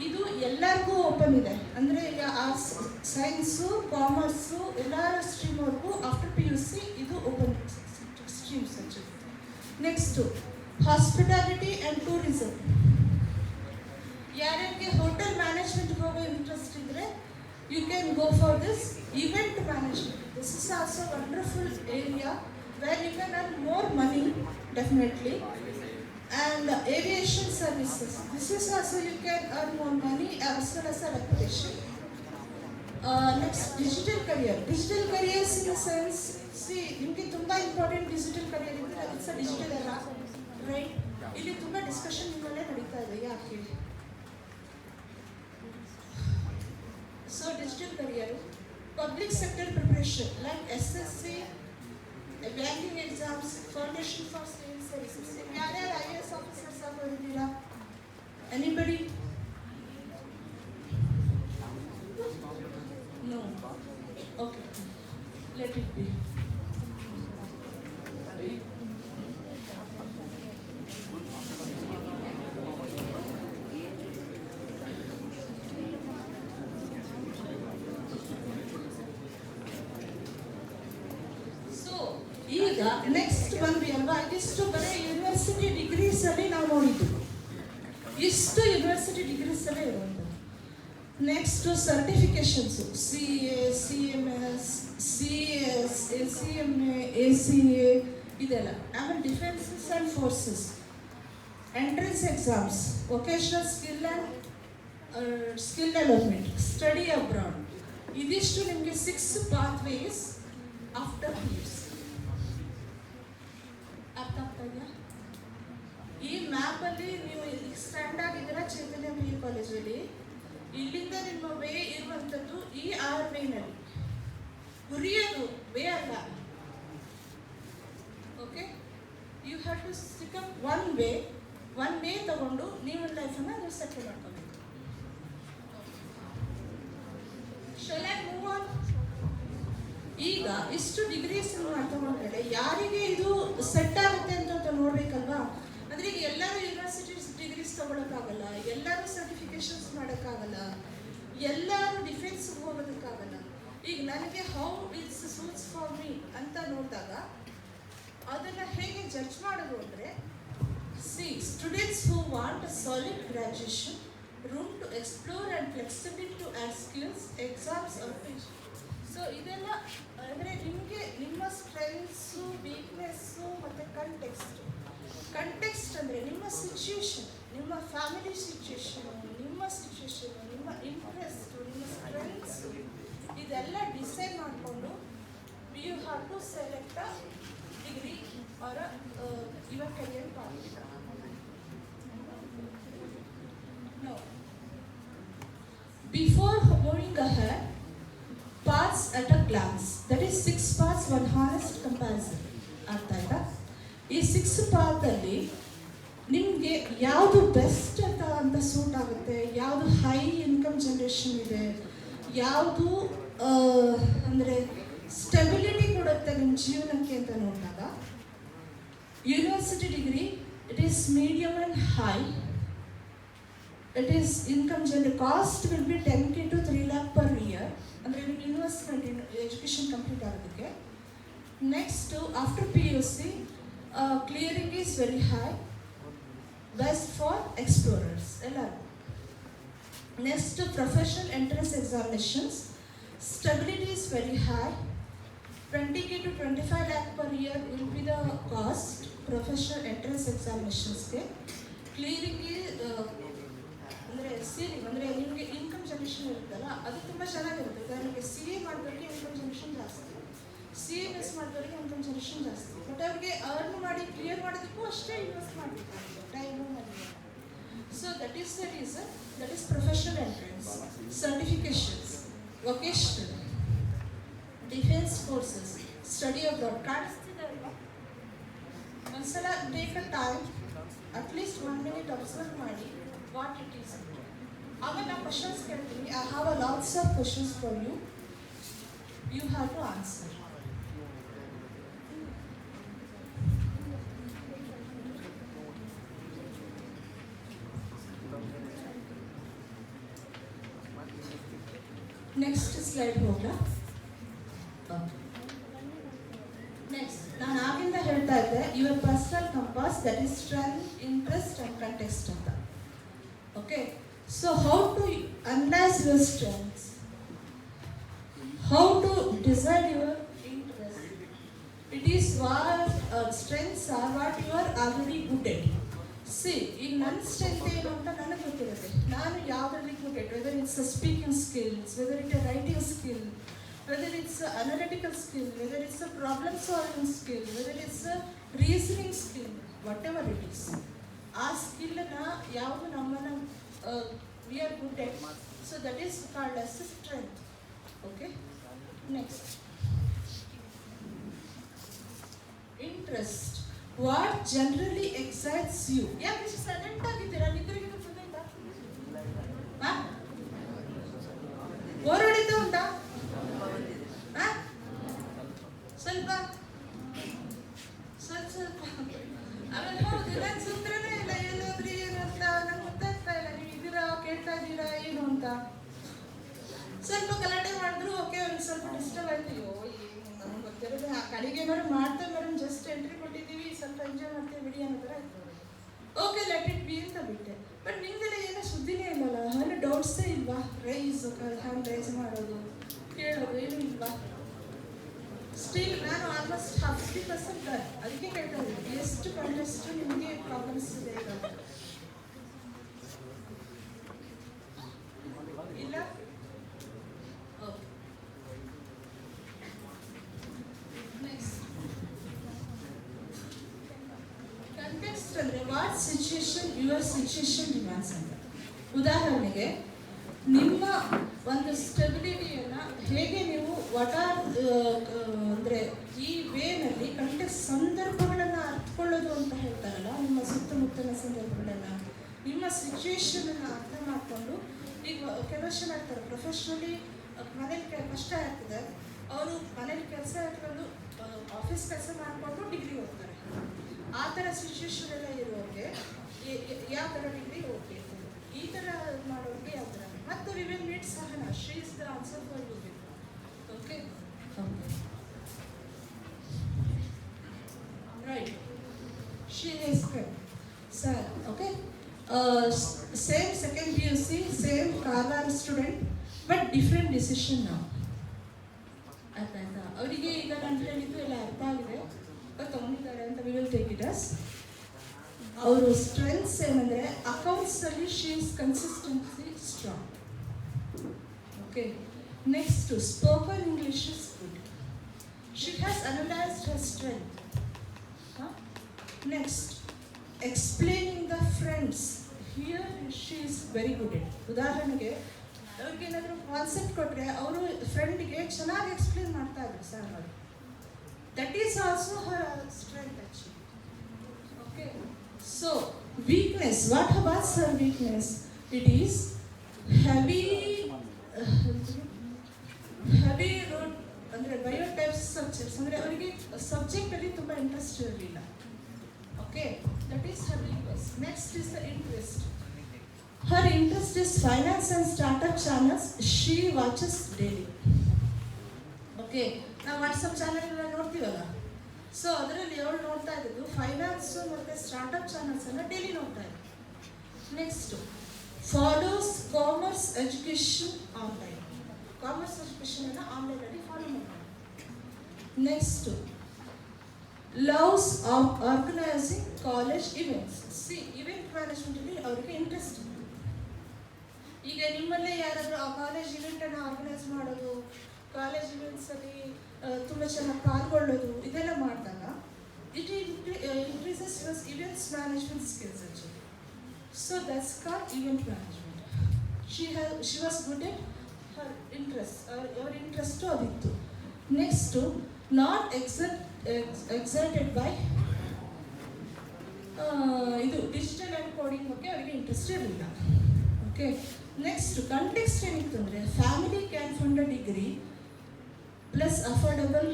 ಇದು ಎಲ್ಲರಿಗೂ open ಇದೆ. ಅಂದರೆ ಈಗ arts, science, commerce ಎಲ್ಲರ ಸ್ಟ್ರೀಮ್ವರೆಗೂ after PUC ಇದು open streams. Next hospitality and tourism. ಯಾರ್ಯಾರಿಗೆ hotel management ಹೋಗೋ ಇಂಟ್ರೆಸ್ಟ್ ಇದ್ದರೆ you can go for this. Event management, this is also wonderful area where you can earn more money definitely. And aviation services, this is also you can earn more money as well as a reputation. Next digital career. Digital careers in the sense, see ನಿಮಗೆ ತುಂಬ important digital career ಇದ್ದರೆ it's a digital ಎಲ್ಲ right. ಇಲ್ಲಿ ತುಂಬ discussion ನಿಮ್ಮಲ್ಲೇ ನಡೀತಾ ಇದೆ. ಯಾಕೆ? So digital career, public sector preparation like SSC, banking exams, foundation for civil services. ಯಾರ್ಯಾರು IAS ಆಫೀಸರ್ಸ್ ಆಗೋದಿದ್ದೀರಾ? Anybody? No. Okay. Let it be. ಈಗ ನೆಕ್ಸ್ಟ್ ಬಂದ್ವಿ ಅಲ್ವಾ, ಇದಿಷ್ಟು ಬರೀ ಯೂನಿವರ್ಸಿಟಿ ಡಿಗ್ರೀಸ್ ಅಲ್ಲಿ ನಾವು ನೋಡಿದ್ದು, ಇಷ್ಟು ಯೂನಿವರ್ಸಿಟಿ ಡಿಗ್ರೀಸ್ ಅಲ್ಲೇ ಇರುವಂಥದ್ದು. Next certifications CA, CMS, CS, ACMA, ACA ಇದೆಲ್ಲ. ಆಮೇಲೆ defences and forces, entrance exams, vocational skill development, study abroad, ಇದಿಷ್ಟು ನಿಮಗೆ 6 ಪಾತ್ವೇಸ್ ಆಫ್ಟರ್ PUC. ಅರ್ಥ ಆಗ್ತಾ ಇದೆಯಾ? ಈ ಮ್ಯಾಪಲ್ಲಿ ನೀವು ಸ್ಟ್ಯಾಂಡ್ ಆಗಿದ್ದೀರಾ ಚೈತನ್ಯ PU ಕಾಲೇಜಲ್ಲಿ. ಇಲ್ಲಿಂದ ನಿಮ್ಮ ವೇ ಇರುವಂಥದ್ದು ಈ 6 ವೇನಲ್ಲಿ. ಗುರಿಯೋದು ವೇ ಅಲ್ಲ. Okay, you have to stick up one way ತಗೊಂಡು ನೀವು ಲೈಫನ್ನು ನೀವು ಸೆಟಲ್ ಮಾಡ್ಕೋಬೇಕು. Shall I move on? ಈಗ ಇಷ್ಟು ಡಿಗ್ರೀಸ್ ಮಾಡ್ಕೊಂಡ್ರೆ ಯಾರಿಗೆ ಇದು ಸೆಟ್ ಆಗುತ್ತೆ ಅಂತ ನೋಡ್ಬೇಕಲ್ವಾ. ಅಂದ್ರೆ ಈಗ ಎಲ್ಲರೂ ಯೂನಿವರ್ಸಿಟಿ ಡಿಗ್ರೀಸ್ ತಗೊಳಕ್ಕಾಗಲ್ಲ, ಎಲ್ಲರೂ ಸರ್ಟಿಫಿಕೇಶನ್ಸ್ ಮಾಡೋಕ್ಕಾಗಲ್ಲ, ಎಲ್ಲರೂ ಡಿಫೆನ್ಸ್ಗೆ ಹೋಗೋದಕ್ಕಾಗಲ್ಲ. ಈಗ ನನಗೆ how it's suits for me ಅಂತ ನೋಡಿದಾಗ ಅದನ್ನು ಹೇಗೆ ಜಡ್ಜ್ ಮಾಡೋದು ಅಂದರೆ, students who want a solid graduation, room to explore and flexibility to add skills, exams out. So ಇದೆಲ್ಲ ಅಂದರೆ ನಿಮಗೆ ನಿಮ್ಮ ಸ್ಟ್ರೆಂತ್ಸು, ವೀಕ್ನೆಸ್ಸು ಮತ್ತು ಕಂಟೆಕ್ಸ್ಟ್ ಅಂದರೆ ನಿಮ್ಮ ಸಿಚುಯೇಷನ್, ನಿಮ್ಮ ಫ್ಯಾಮಿಲಿ ಸಿಚುಯೇಷನು, ನಿಮ್ಮ ಸಿಚುಯೇಷನು, ನಿಮ್ಮ ಇಂಟ್ರೆಸ್ಟು, ನಿಮ್ಮ ಸ್ಟ್ರೆಂತ್ಸು, ಇದೆಲ್ಲ ಡಿಸೈಡ್ ಮಾಡಿಕೊಂಡು you have to select a degree or your career path. No. Before moving ahead, paths at a glance. That is 6 paths, one honest comparison. ಅರ್ಥ ಆಯ್ತಾ? ಈ 6 ಪಾತಲ್ಲಿ ನಿಮಗೆ ಯಾವುದು ಬೆಸ್ಟ್ ಅಂತ ಸೂಟ್ ಆಗುತ್ತೆ, ಯಾವುದು ಹೈ ಇನ್ಕಮ್ ಜನರೇಷನ್ ಇದೆ, ಯಾವುದು ಅಂದರೆ ಸ್ಟೆಬಿಲಿಟಿ ಕೊಡುತ್ತೆ ನಿಮ್ಮ ಜೀವನಕ್ಕೆ ಅಂತ ನೋಡಿದಾಗ, university degree it is medium and high. It is income general cost will be 10K to 3 lakh per year. ಅಂದರೆ ನಿಮ್ಮ ಇನ್ವೆಸ್ಟ್ಮೆಂಟ್ ಇನ್ ಎಜುಕೇಷನ್ ಕಂಪ್ಲೀಟ್ ಆಗೋದಕ್ಕೆ. Next after PUC clearing is very high, best for explorers ಎಲ್ಲರೂ. Next professional entrance examinations, stability is very high, 20K to 25 lakh per year will be the cost professional entrance ಎಕ್ಸಾಮಿನೇಷನ್ಸ್ಗೆ. Clearing ಅಂದರೆ ceiling ಅಂದರೆ ನಿಮಗೆ income generation ಇರುತ್ತಲ್ಲ ಅದು ತುಂಬ ಚೆನ್ನಾಗಿರುತ್ತೆ. ಉದಾಹರಣೆಗೆ CA ಮಾಡಿದವರಿಗೆ ಇನ್ಕಮ್ ಜನರೇಷನ್ ಜಾಸ್ತಿ, CMS ಮಾಡಿದವರಿಗೆ ಇನ್ಕಮ್ ಜನರೇಷನ್ ಜಾಸ್ತಿ. ಬಟ್ ಅವ್ರಿಗೆ ಅರ್ನ್ ಮಾಡಿ ಕ್ಲಿಯರ್ ಮಾಡೋದಕ್ಕೂ ಅಷ್ಟೇ ಇನ್ವೆಸ್ಟ್ ಮಾಡಬೇಕಾಗುತ್ತೆ, time money. So that is the reason, that is professional entrance, certifications, vocational, defence forces, study abroad. ಕಾಣಿಸ್ತಿದೆ ಅಲ್ವಾ? ಒಂದ್ಸಲ take a time, at least 1 minute observe ಮಾಡಿ what it is. ಆಮೇಲೆ ನಾನು ಕ್ವಶನ್ಸ್ ಕೇಳ್ತೀನಿ. I have a lots of questions for you. You have to answer. Next slide ಹೋಗ್ಲಾ? Next ನಾನು ಆಗಿಂದ ಹೇಳ್ತಾ ಇದ್ದೆ your personal compass, that is strength, interest and context ಅಂತ. Okay, so how to analyze your strengths, how to decide your interest. It is what strengths are what you are already good at. See, ಈಗ ನನ್ನ strength ಏನು ಅಂತ ನನಗೆ ಗೊತ್ತಿರುತ್ತೆ, ನಾನು ಯಾವುದರಲ್ಲಿ good at, whether it's a speaking skills, whether it's a writing skill, whether it's a analytical skill, whether it's a problem solving skill, whether it's a reasoning skill, whatever it is. ಆ ಸ್ಕಿಲ್ಲನ್ನು ಯಾವುದು ನಮ್ಮನ್ನು we are good at, so that is called as strength. Okay, next interest. What generally excites you? ಯಾಕೆ silent ಆಗಿದ್ದೀರಾ? ನಿದ್ರೆಗೆ ಬಂದೈತಾ? Bore ಹೊಡಿತಾ ಉಂಟಾ? ಸ್ವಲ್ಪ ಸ್ವಲ್ಪ ಆಮೇಲೆ ಹೌದು, ನಾನು ಸೂತ್ರನೇ ಇಲ್ಲ, ಎಲ್ಲೋದ್ರಿ ಏನು ಅಂತ ನಂಗೆ ಗೊತ್ತಾಗ್ತಾ ಇಲ್ಲ. ನೀವು ಇದ್ದೀರಾ, ಕೇಳ್ತಾ ಇದ್ದೀರಾ ಏನು ಅಂತ. ಸ್ವಲ್ಪ ಗಲಾಟೆ ಮಾಡಿದ್ರು ಓಕೆ, ಒಂದು ಸ್ವಲ್ಪ ಡಿಸ್ಟರ್ಬ್ ಆಯ್ತು. ನಮ್ಗೆ ಗೊತ್ತಿರೋದು ಕಡೆಗೆ ಏನಾದ್ರು ಮಾಡ್ತಾ ಮೇಡಮ್ ಜಸ್ಟ್ ಎಂಜಾಯ್ ಮಾಡ್ತೀವಿ ಬಿಡಿ ಅನ್ನೋ ಥರ ಇತ್ತು. ಓಕೆ ಲೆಟ್ ಇಟ್ ಬಿ ಅಂತ ಬಿಟ್ಟೆ. ಬಟ್ ನಿಮ್ದೆಲ್ಲ ಏನೋ ಸುದ್ದಿನೇ ಇಲ್ಲಲ್ಲ, ಅಲ್ಲಿ ಡೌಟ್ಸೇ ಇಲ್ವಾ? ರೈಸ್ ಹ್ಯಾಂಡ್ ರೈಸ್ ಮಾಡೋದು ಕೇಳೋದು ಏನೂ ಇಲ್ವಾ? ಸ್ಟಿಲ್ ನಾನು ಆಲ್ಮೋಸ್ಟ್ 50% ಡನ್. ಅದಕ್ಕೆ ಕೇಳ್ತಾ ಇದ್ದೀನಿ, ಎಷ್ಟು ಕಂಟೆಸ್ಟ್ ನಿಮಗೆ ಪ್ರಾಬ್ಲಮ್ಸ್ ಇದೆ ಇವಾಗ? ಇಲ್ಲ? ಓಕೆ, ನೆಕ್ಸ್ಟ್ ಕಂಟೆಕ್ಸ್ಟ್ ಅಂದರೆ what situation your situation demands ಅಂತ. ಉದಾಹರಣೆಗೆ ನಿಮ್ಮ ಒಂದು ಸ್ಟೆಬಿಲಿಟಿಯನ್ನು ಹೇಗೆ ನೀವು ಅಂದರೆ ಈ ವೇನಲ್ಲಿ ಕಂಟೆಕ್ಸ್ಟ್ ಸಂದರ್ಭಗಳನ್ನು ಅರ್ಥಕೊಳ್ಳೋದು ಅಂತ ಹೇಳ್ತಾರಲ್ಲ, ನಿಮ್ಮ ಸುತ್ತಮುತ್ತಲಿನ ಸಂದರ್ಭಗಳನ್ನು, ನಿಮ್ಮ ಸಿಚುಯೇಷನನ್ನು ಅರ್ಥ ಮಾಡಿಕೊಂಡು. ಈಗ ಕೆಲವಷ್ಟು ಮಾಡ್ತಾರೆ ಪ್ರೊಫೆಷ್ನಲಿ, ಮನೇಲಿ ಕಷ್ಟ ಆಗ್ತದೆ, ಅವರು ಮನೇಲಿ ಕೆಲಸ ಇಟ್ಕೊಂಡು ಆಫೀಸ್ ಕೆಲಸ ಮಾಡಿಕೊಂಡು ಡಿಗ್ರಿ ಓದ್ತಾರೆ. ಆ ಥರ ಸಿಚುಯೇಷನ್ ಎಲ್ಲ ಇರೋರಿಗೆ ಯಾವ ಥರ ಡಿಗ್ರಿ ಓದ್ಬೇಕು, ಈ ಥರ ಮಾಡೋರಿಗೆ ಯಾವ ಥರ. ಮತ್ತು we will meet Sahana, she is the answer for you. Okay, right, she is good sir. Okay, same second PUC, same Karwar student, but different decision ನಾವು. ಅರ್ಥ ಆಯ್ತಾ? ಅವರಿಗೆ ಈಗ ನಾನು ಹೇಳಿದ್ದು ಎಲ್ಲ ಅರ್ಥ ಆಗಿದೆ, ತಗೊಂಡಿದ್ದಾರೆ ಅಂತ we will take it us. ಅವರು ಸ್ಟ್ರೆಂತ್ಸ್ ಏನಂದರೆ ಅಕೌಂಟ್ಸಲ್ಲಿ she is consistency strong. Okay, next spoken English is good. She has analysed her strength. Next explaining the friends, here she is very good it. ಉದಾಹರಣೆಗೆ ಅವ್ರಿಗೆ ಏನಾದರೂ concept ಕೊಟ್ಟರೆ ಅವರು ಫ್ರೆಂಡಿಗೆ ಚೆನ್ನಾಗಿ ಎಕ್ಸ್ಪ್ಲೇನ್ ಮಾಡ್ತಾ ಇದ್ರು ಸರ್ ಅವರು. That is also Har strength actually. Okay, so weakness, what about her weakness? It is heavy road, ಅಂದರೆ ಬಯೋಟೈಪ್ಸ್ ಸಬ್ಜೆಕ್ಟ್ಸ್, ಅಂದರೆ ಅವರಿಗೆ ಸಬ್ಜೆಕ್ಟಲ್ಲಿ ತುಂಬ ಇಂಟ್ರೆಸ್ಟ್ ಇರಲಿಲ್ಲ. Okay, that is her weakness. Next is the interest. Her interest is finance and startup channels. She watches daily. Okay, ನಾವು WhatsApp channel ನೋಡ್ತೀವಲ್ಲ, so ಅದರಲ್ಲಿ ಅವಳು ನೋಡ್ತಾ ಇದ್ದು ಫೈನಾನ್ಸು ಮತ್ತು ಸ್ಟಾರ್ಟಪ್ ಚಾನಲ್ಸನ್ನು ಡೈಲಿ ನೋಡ್ತಾ ಇದ್ದೆ. Next follows commerce education online. Commerce ಎಜುಕೇಷನನ್ನು ಆನ್ಲೈನಲ್ಲಿ ಫಾಲೋ ಮಾಡ್ತಾರೆ. Next loves organising college events. Event ಮ್ಯಾನೇಜ್ಮೆಂಟಲ್ಲಿ ಅವರಿಗೆ ಇಂಟ್ರೆಸ್ಟ್ ಇದೆ. ಈಗ ನಿಮ್ಮಲ್ಲೇ ಯಾರಾದರೂ ಆ ಕಾಲೇಜ್ ಇವೆಂಟನ್ನು ಆರ್ಗನೈಸ್ ಮಾಡೋದು, ಕಾಲೇಜ್ ಇವೆಂಟ್ಸಲ್ಲಿ ತುಂಬ ಚೆನ್ನಾಗಿ ಪಾಲ್ಗೊಳ್ಳೋದು, ಇದೆಲ್ಲ ಮಾಡಿದಾಗ it increases your events management skills actually. So that's called event management. She was good at her interest, ಅವ್ರ ಇಂಟ್ರೆಸ್ಟು ಅದಿತ್ತು. ನೆಕ್ಸ್ಟು ನಾಟ್ ಎಕ್ಸೈಟೆಡ್ ಬೈ ಇದು ಡಿಜಿಟಲ್ ಆ್ಯಂಡ್ ಕೋಡಿಂಗ್ ಬಗ್ಗೆ ಅವರಿಗೆ ಇಂಟ್ರೆಸ್ಟ್ ಇರಲಿಲ್ಲ. ಓಕೆ, ನೆಕ್ಸ್ಟ್ ಕಂಟೆಕ್ಸ್ಟ್ ಏನಿತ್ತು ಅಂದರೆ family can fund a degree plus affordable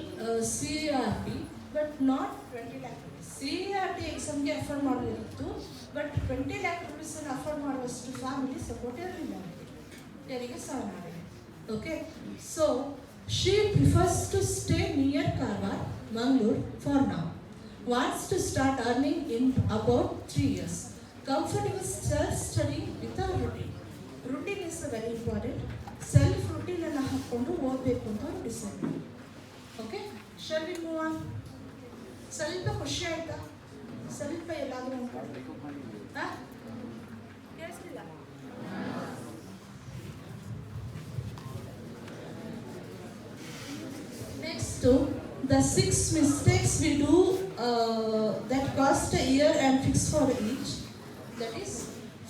CERT, but not 20 lakh rupees. CERT ಎಕ್ಸಾಮ್ಗೆ afford ಮಾಡೋದಿತ್ತು, ಬಟ್ 20 lakh rupees ಅಫೋರ್ಡ್ ಮಾಡುವಷ್ಟು ಫ್ಯಾಮಿಲಿ ಸಪೋರ್ಟ್ ಇರಲಿಲ್ಲ ಯಾರಿಗೆ? ಸಹನಾಗೆ. Okay, so she prefers to stay near Karwar, Mangalore for now. Wants to start earning in about 3 years. Comfortable self-studying without routine. Routine is very important. Self routine ಅನ್ನು ಹಾಕ್ಕೊಂಡು ಓದಬೇಕು ಅಂತ decide ಮಾಡಿ. Okay, shall we move on? ಸ್ವಲ್ಪ ಖುಷಿ ಆಯ್ತಾ? ಸ್ವಲ್ಪ ಎಲ್ಲಾದರೂ ಹಾಂ ಕೇಳಿಸ್ಲಿಲ್ಲ? Next the 6 mistakes we do that cost a year and fix for each. That is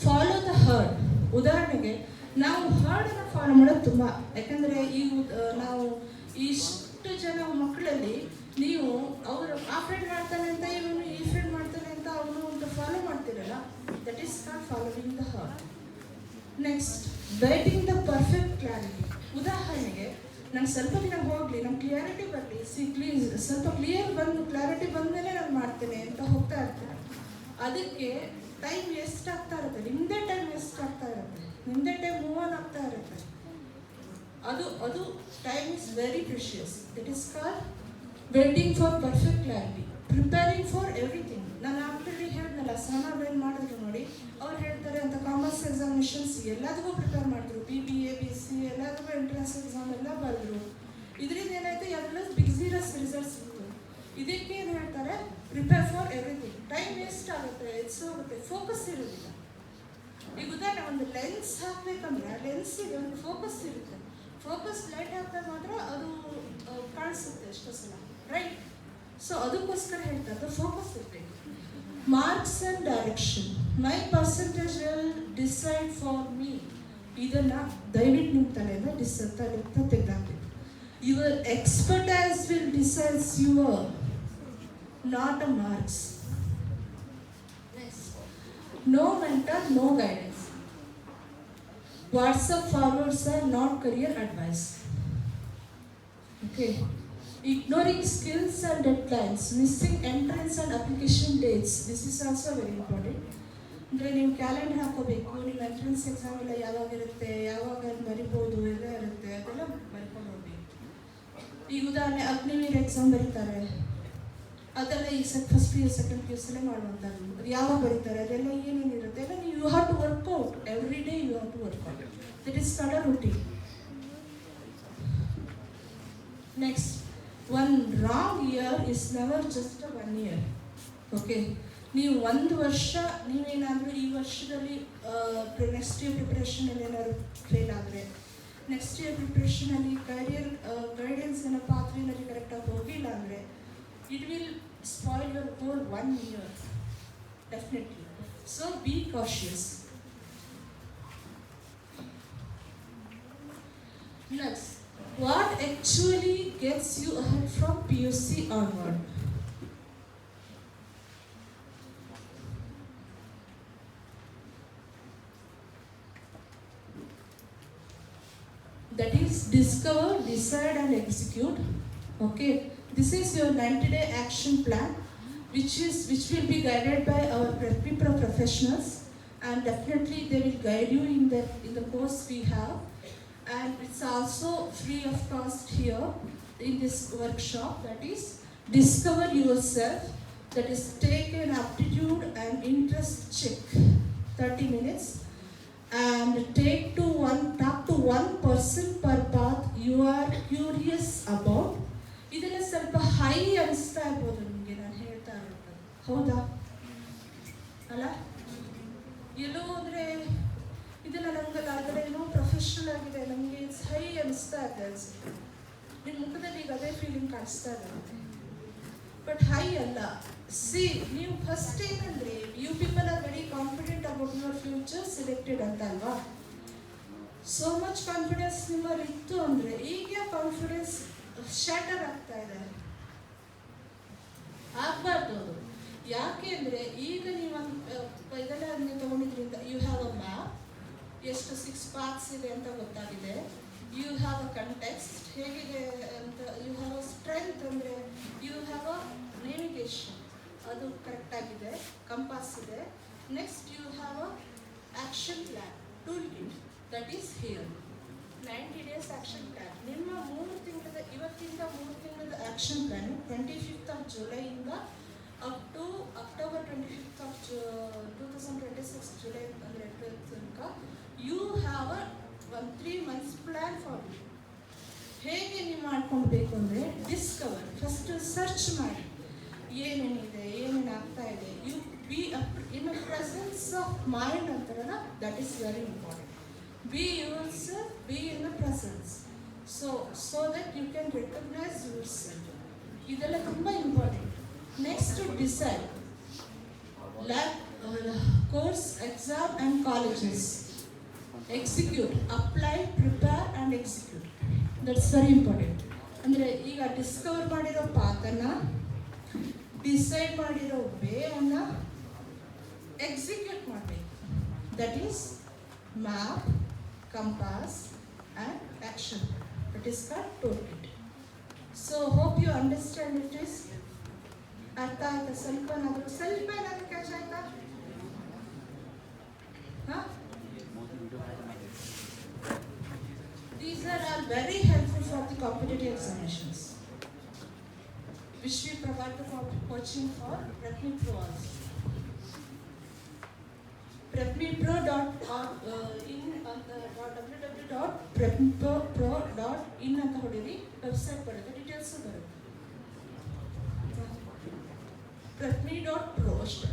follow the herd. ಉದಾಹರಣೆಗೆ ನಾವು ಹರ್ಡನ್ನು ಫಾಲೋ ಮಾಡೋದು ತುಂಬ, ಯಾಕಂದರೆ ಈ ನಾವು ಇಷ್ಟು ಜನ ಮಕ್ಕಳಲ್ಲಿ ನೀವು ಅವರು ಆ ಫ್ರೆಂಡ್ ಮಾಡ್ತಾನೆ ಅಂತ ಇವನು ಈ ಫ್ರೆಂಡ್ ಮಾಡ್ತಾನೆ ಅಂತ ಅವನು ಅಂತ ಫಾಲೋ ಮಾಡ್ತಿರಲ್ಲ, that is not following the heard. Next waiting the perfect clarity. ಉದಾಹರಣೆಗೆ ನಂಗೆ ಸ್ವಲ್ಪ ದಿನ ಹೋಗಲಿ, ನಮ್ಮ ಕ್ಲಿಯಾರಿಟಿ ಬರಲಿ, ಸ್ವಲ್ಪ ಕ್ಲಾರಿಟಿ ಬಂದಮೇಲೆ ನಾನು ಮಾಡ್ತೇನೆ ಅಂತ ಹೋಗ್ತಾ ಇರ್ತಾರೆ. ಅದಕ್ಕೆ ಟೈಮ್ ವೇಸ್ಟ್ ಆಗ್ತಾ ಇರುತ್ತೆ, ನಿಮ್ಮದೇ ಟೈಮ್ ವೇಸ್ಟ್ ಆಗ್ತಾ ಇರುತ್ತೆ, ನಿಮ್ಮದೇ ಟೈಮ್ ಮೂವ್ ಆನ್ ಆಗ್ತಾ ಇರುತ್ತೆ. ಅದು time is very precious. That is called waiting for perfect clarity, preparing for everything. ನಾನು ಆಲ್ರೆಡಿ ಹೇಳಿದ್ನಲ್ಲ ಸಹನಾಬೇನ್ ಮಾಡಿದ್ರು ನೋಡಿ, ಅವ್ರು ಹೇಳ್ತಾರೆ ಅಂತ ಕಾಮರ್ಸ್ ಎಕ್ಸಾಮಿನೇಷನ್ಸ್ ಎಲ್ಲದಕ್ಕೂ ಪ್ರಿಪೇರ್ ಮಾಡಿದ್ರು, BBA BC ಎಲ್ಲದಕ್ಕೂ ಎಂಟ್ರೆನ್ಸ್ ಎಕ್ಸಾಮ್ ಎಲ್ಲ ಬರೆದ್ರು. ಇದರಿಂದ ಏನಾಯ್ತು, ಎಲ್ಲ ಬಿಗ್ಸಿರಸ್ ರಿಸಲ್ಟ್ಸ್ ಇತ್ತು. ಇದಕ್ಕೆ ಏನು ಹೇಳ್ತಾರೆ, prepare for everything. Time waste ಆಗುತ್ತೆ, ಹೋಗುತ್ತೆ, ಫೋಕಸ್ ಇರೋದಿಲ್ಲ. ಈಗ ಉದಾಹರಣೆ ಒಂದು ಲೆನ್ಸ್ ಹಾಕ್ಬೇಕಂದ್ರೆ ಆ ಲೆನ್ಸಿಗೆ ಒಂದು ಫೋಕಸ್ ಇರುತ್ತೆ. ಫೋಕಸ್ ಲೈಟ್ ಹಾಕಿದಾಗ ಮಾತ್ರ ಅದು ಕಾಣಿಸುತ್ತೆ ಎಷ್ಟೋ ಸಲ, ರೈಟ್? ಸೊ ಅದಕ್ಕೋಸ್ಕರ ಹೇಳ್ತಾರೆ ಫೋಕಸ್ ಇರಬೇಕು. Marks and direction, my percentage will decide for me. ಇದನ್ನು ದಯವಿಟ್ಟು ನಿಮ್ಮ ತಲೆಯಿಂದ ತೆಗೆದಾಕಬೇಕು. Your expertise will decides your, not a marks. No mentor, no guidance. WhatsApp forwards are not career advice. Okay. Ignoring skills and deadlines, missing entrance and application dates. This is also very important. ಅಂದರೆ ನೀವು calendar ಹಾಕೋಬೇಕು, ನಿಮ್ಮ entrance exam ಎಲ್ಲ ಯಾವಾಗ ಇರುತ್ತೆ, ಯಾವಾಗ ಬರಿಬೋದು ಎಲ್ಲ ಇರುತ್ತೆ, ಅದೆಲ್ಲ ಬರ್ಕೊಂಡು ಹೋಗ್ಬೇಕು. ಈಗ ಉದಾಹರಣೆ ಅಗ್ನಿವೀರ್ ಎಕ್ಸಾಮ್ ಬರೀತಾರೆ, ಅದೆಲ್ಲ ಈ ಫಸ್ಟ್ PU ಸೆಕೆಂಡ್ PUs ಮಾಡುವಂಥದ್ದು. ಅದು ಯಾವಾಗ ಬರೀತಾರೆ, ಅದೆಲ್ಲ ಏನೇನಿರುತ್ತೆ ಎಲ್ಲ ನೀವು you have to work out every day. You have to work out. That is not a routine. Next, one wrong year is never just a 1 year. Okay, ನೀವು ಒಂದು ವರ್ಷ ನೀವೇನಾದರೂ ಈ ವರ್ಷದಲ್ಲಿ ನೆಕ್ಸ್ಟ್ ಇಯರ್ ಪ್ರಿಪ್ರೇಷನಲ್ಲಿ ಏನಾದ್ರು ಫೇಲ್ ಆದರೆ, ನೆಕ್ಸ್ಟ್ ಇಯರ್ ಪ್ರಿಪ್ರೇಷನಲ್ಲಿ ಕರಿಯರ್ ಗೈಡೆನ್ಸ್ ಏನೋ ಪಾತ್ರೆಯಲ್ಲಿ ಕರೆಕ್ಟಾಗಿ ಹೋಗಿಲ್ಲ ಅಂದರೆ, it will spoil your whole 1 year, definitely. So be cautious. Next, what actually gets you ahead from PUC onward? That is discover, decide and execute. Okay. This is your 90-day action plan, which will be guided by our Prepro professionals, and definitely they will guide you in the course we have, and it's also free of cost here in this workshop. That is discover yourself. That is take an aptitude and interest check, 30 minutes, and talk to one person per path you are curious about. ಇದೆಲ್ಲ ಸ್ವಲ್ಪ high ಅನಿಸ್ತಾ ಇರ್ಬೋದು ನಿಮಗೆ ನಾನು ಹೇಳ್ತಾ ಇರೋದು, ಹೌದಾ ಅಲ್ಲ? ಎಲ್ಲೋ ಅಂದರೆ ಇದೆಲ್ಲ ನಮಗೆಲ್ಲ ಅದರ ಏನೋ ಪ್ರೊಫೆಷನಲ್ ಆಗಿದೆ, ನಮಗೆ ಇಟ್ಸ್ ಹೈ ಅನಿಸ್ತಾ ಇದೆ ಅನಿಸುತ್ತೆ. ನಿಮ್ಮ ಮುಖದಲ್ಲಿ ಈಗ ಅದೇ ಫೀಲಿಂಗ್ ಕಾಣಿಸ್ತಾ ಇದೆ, ಬಟ್ ಹೈ ಅಲ್ಲ. ಸಿ, ನೀವು ಫಸ್ಟ್ ಏನಂದರೆ you people are very confident about your future selected ಅಂತ ಅಲ್ವಾ? ಸೋ ಮಚ್ ಕಾನ್ಫಿಡೆನ್ಸ್ ನಿಮ್ಮಲ್ಲಿ ಇತ್ತು ಅಂದರೆ ಈಗ ಕಾನ್ಫಿಡೆನ್ಸ್ ಶಾಟರ್ ಆಗ್ತಾ ಇದೆ, ಆಗಬಾರ್ದು ಅದು. ಯಾಕೆ ಅಂದರೆ ಈಗ ನೀವು ಇದೆಲ್ಲ ನೀವು ತೊಗೊಂಡಿದ್ರಿಂದ ಯು ಹ್ಯಾವ್ ಅ ಮ್ಯಾಪ್, ಎಷ್ಟು 6 paths ಇದೆ ಅಂತ ಗೊತ್ತಾಗಿದೆ. ಯು ಹ್ಯಾವ್ ಅ ಕಂಟೆಕ್ಸ್ಟ್, ಹೇಗಿದೆ ಅಂತ. ಯು ಹ್ಯಾವ್ ಅ ಸ್ಟ್ರೆಂತ್ ಅಂದರೆ ಯು ಹ್ಯಾವ್ ಅ ನೇವಿಗೇಷನ್, ಅದು ಕರೆಕ್ಟಾಗಿದೆ, ಕಂಪಾಸ್ ಇದೆ. Next you have a action plan, tool kit, that is here. 90 days action plan. ನಿಮ್ಮ 3 ತಿಂಗಳ ಇವತ್ತಿಂದ 3 ತಿಂಗಳ ಆ್ಯಕ್ಷನ್ ಪ್ಲ್ಯಾನು 25th ಜುಲೈಯಿಂದ up to October 25th 2026 July ಅಂದರೆ ತನಕ you have a 3 months plan for you. ಹೇಗೆ ನೀವು ಮಾಡ್ಕೊಳ್ಬೇಕು ಅಂದರೆ ಡಿಸ್ಕವರ್, ಫಸ್ಟ್ ಸರ್ಚ್ ಮಾಡಿ ಏನೇನಿದೆ, ಏನೇನು ಆಗ್ತಾ ಇದೆ. You be in a presence of mind ಅಂತಾರಲ್ಲ, that is very important. Be yourself, be in the presence, so that you can recognize yourself. ಇದೆಲ್ಲ ತುಂಬ important. Next decide, course, exam and colleges. Execute, apply, prepare and execute. That's very important. ಅಂದರೆ ಈಗ Discover ಮಾಡಿರೋ ಪಾತನ್ನು, decide ಮಾಡಿರೋ ವೇಯನ್ನು execute ಮಾಡಬೇಕು. That is map, compass and action. It is called toolkit. So hope you understand it is. ಅರ್ಥ ಆಯ್ತಾ? ಸ್ವಲ್ಪ ಏನಾದರೂ catch ಆಯ್ತಾ? These are all very helpful for the competitive examinations. which we provide the coaching for Prep Me Pro also. prepmepro.in ಅಂತ ಹೊಡಿರಿ, website ಬರುತ್ತೆ, details ಬರುತ್ತೆ. prepme.pro ಅಷ್ಟೇ.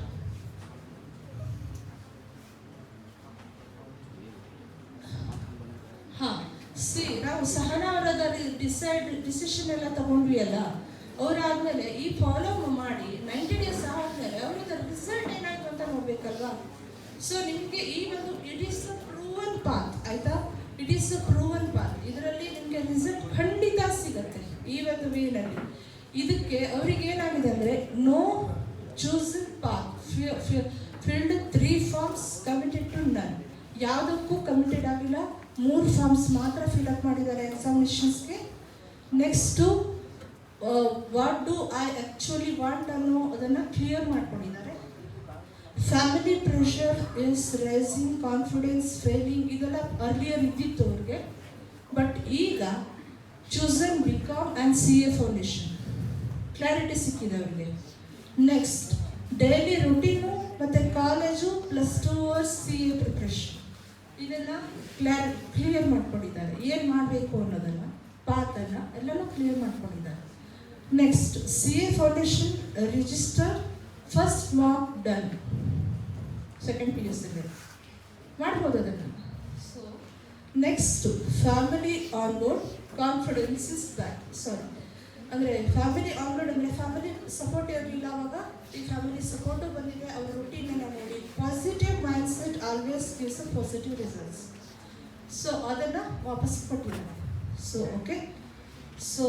ನಾವು ಸಹನಾ ಅವರದಲ್ಲಿ ಡಿಸಿಷನ್ ಎಲ್ಲ ತಗೊಂಡ್ವಿ ಅಲ್ಲ, ಅವರಾದ್ಮೇಲೆ ಈ ಫಾಲೋ ಮಾಡಿ 90 ಡೇಸ್ ಆದ್ಮೇಲೆ ಅವ್ರದ್ದು ರಿಸಲ್ಟ್ ಏನಾಯ್ತು ಅಂತ ನೋಡ್ಬೇಕಲ್ವಾ. ಸೊ ನಿಮಗೆ ಈ ಒಂದು it is a proven path, ಆಯ್ತಾ? It is a proven path. ಇದರಲ್ಲಿ ನಿಮಗೆ ರಿಸಲ್ಟ್ ಖಂಡಿತ ಸಿಗುತ್ತೆ ಈ ಒಂದು ವೇನಲ್ಲಿ. ಇದಕ್ಕೆ ಅವ್ರಿಗೆ ಏನಾಗಿದೆ ಅಂದರೆ no chosen path filled 3 forms committed to none. ಯಾವುದಕ್ಕೂ ಕಮಿಟೆಡ್ ಆಗಿಲ್ಲ, 3 ಫಾರ್ಮ್ಸ್ ಮಾತ್ರ ಫಿಲ್ಅಪ್ ಮಾಡಿದ್ದಾರೆ ಎಕ್ಸಾಮಿನೇಷನ್ಸ್ಗೆ. Next what do I actually want ಅನ್ನೋ ಅದನ್ನು ಕ್ಲಿಯರ್ ಮಾಡ್ಕೊಂಡಿದ್ದಾರೆ. Family pressure is rising, confidence failing, ಇದೆಲ್ಲ ಅರ್ಲಿಯರ್ ಇದ್ದಿತ್ತು ಅವ್ರಿಗೆ. ಬಟ್ ಈಗ chosen BCom and CA foundation clarity ಸಿಕ್ಕಿದೆ ಅವ್ರಿಗೆ. ನೆಕ್ಸ್ಟ್ ಡೈಲಿ ರುಟೀನು ಮತ್ತು college plus 2 hours CA preparation, ಇದೆಲ್ಲ ಕ್ಲಿಯರ್ ಮಾಡ್ಕೊಂಡಿದ್ದಾರೆ. ಏನು ಮಾಡಬೇಕು ಅನ್ನೋದನ್ನು, ಪಾತನ್ನು ಎಲ್ಲನೂ ಕ್ಲಿಯರ್ ಮಾಡ್ಕೊಂಡಿದ್ದಾರೆ. Next CA foundation register first mark done, second PUC ಮಾಡ್ಬೋದು ಅದನ್ನು. So next family on board, confidence is back. Sorry, ಅಂದರೆ ಫ್ಯಾಮಿಲಿ ಆನ್ ಬೋರ್ಡ್ ಅಂದರೆ ಫ್ಯಾಮಿಲಿ ಸಪೋರ್ಟ್ ಇರಲಿಲ್ಲ, ಅವಾಗ ಈ ಫ್ಯಾಮಿಲಿ ಸಪೋರ್ಟು ಬಂದಿದೆ. ಅವ್ರ ರುಟೀನನ್ನು ನೋಡಿ, positive mindset always gives a positive results. So ಅದನ್ನು ವಾಪಸ್ ಕೊಟ್ಟಿದ್ದಾರೆ. So okay, so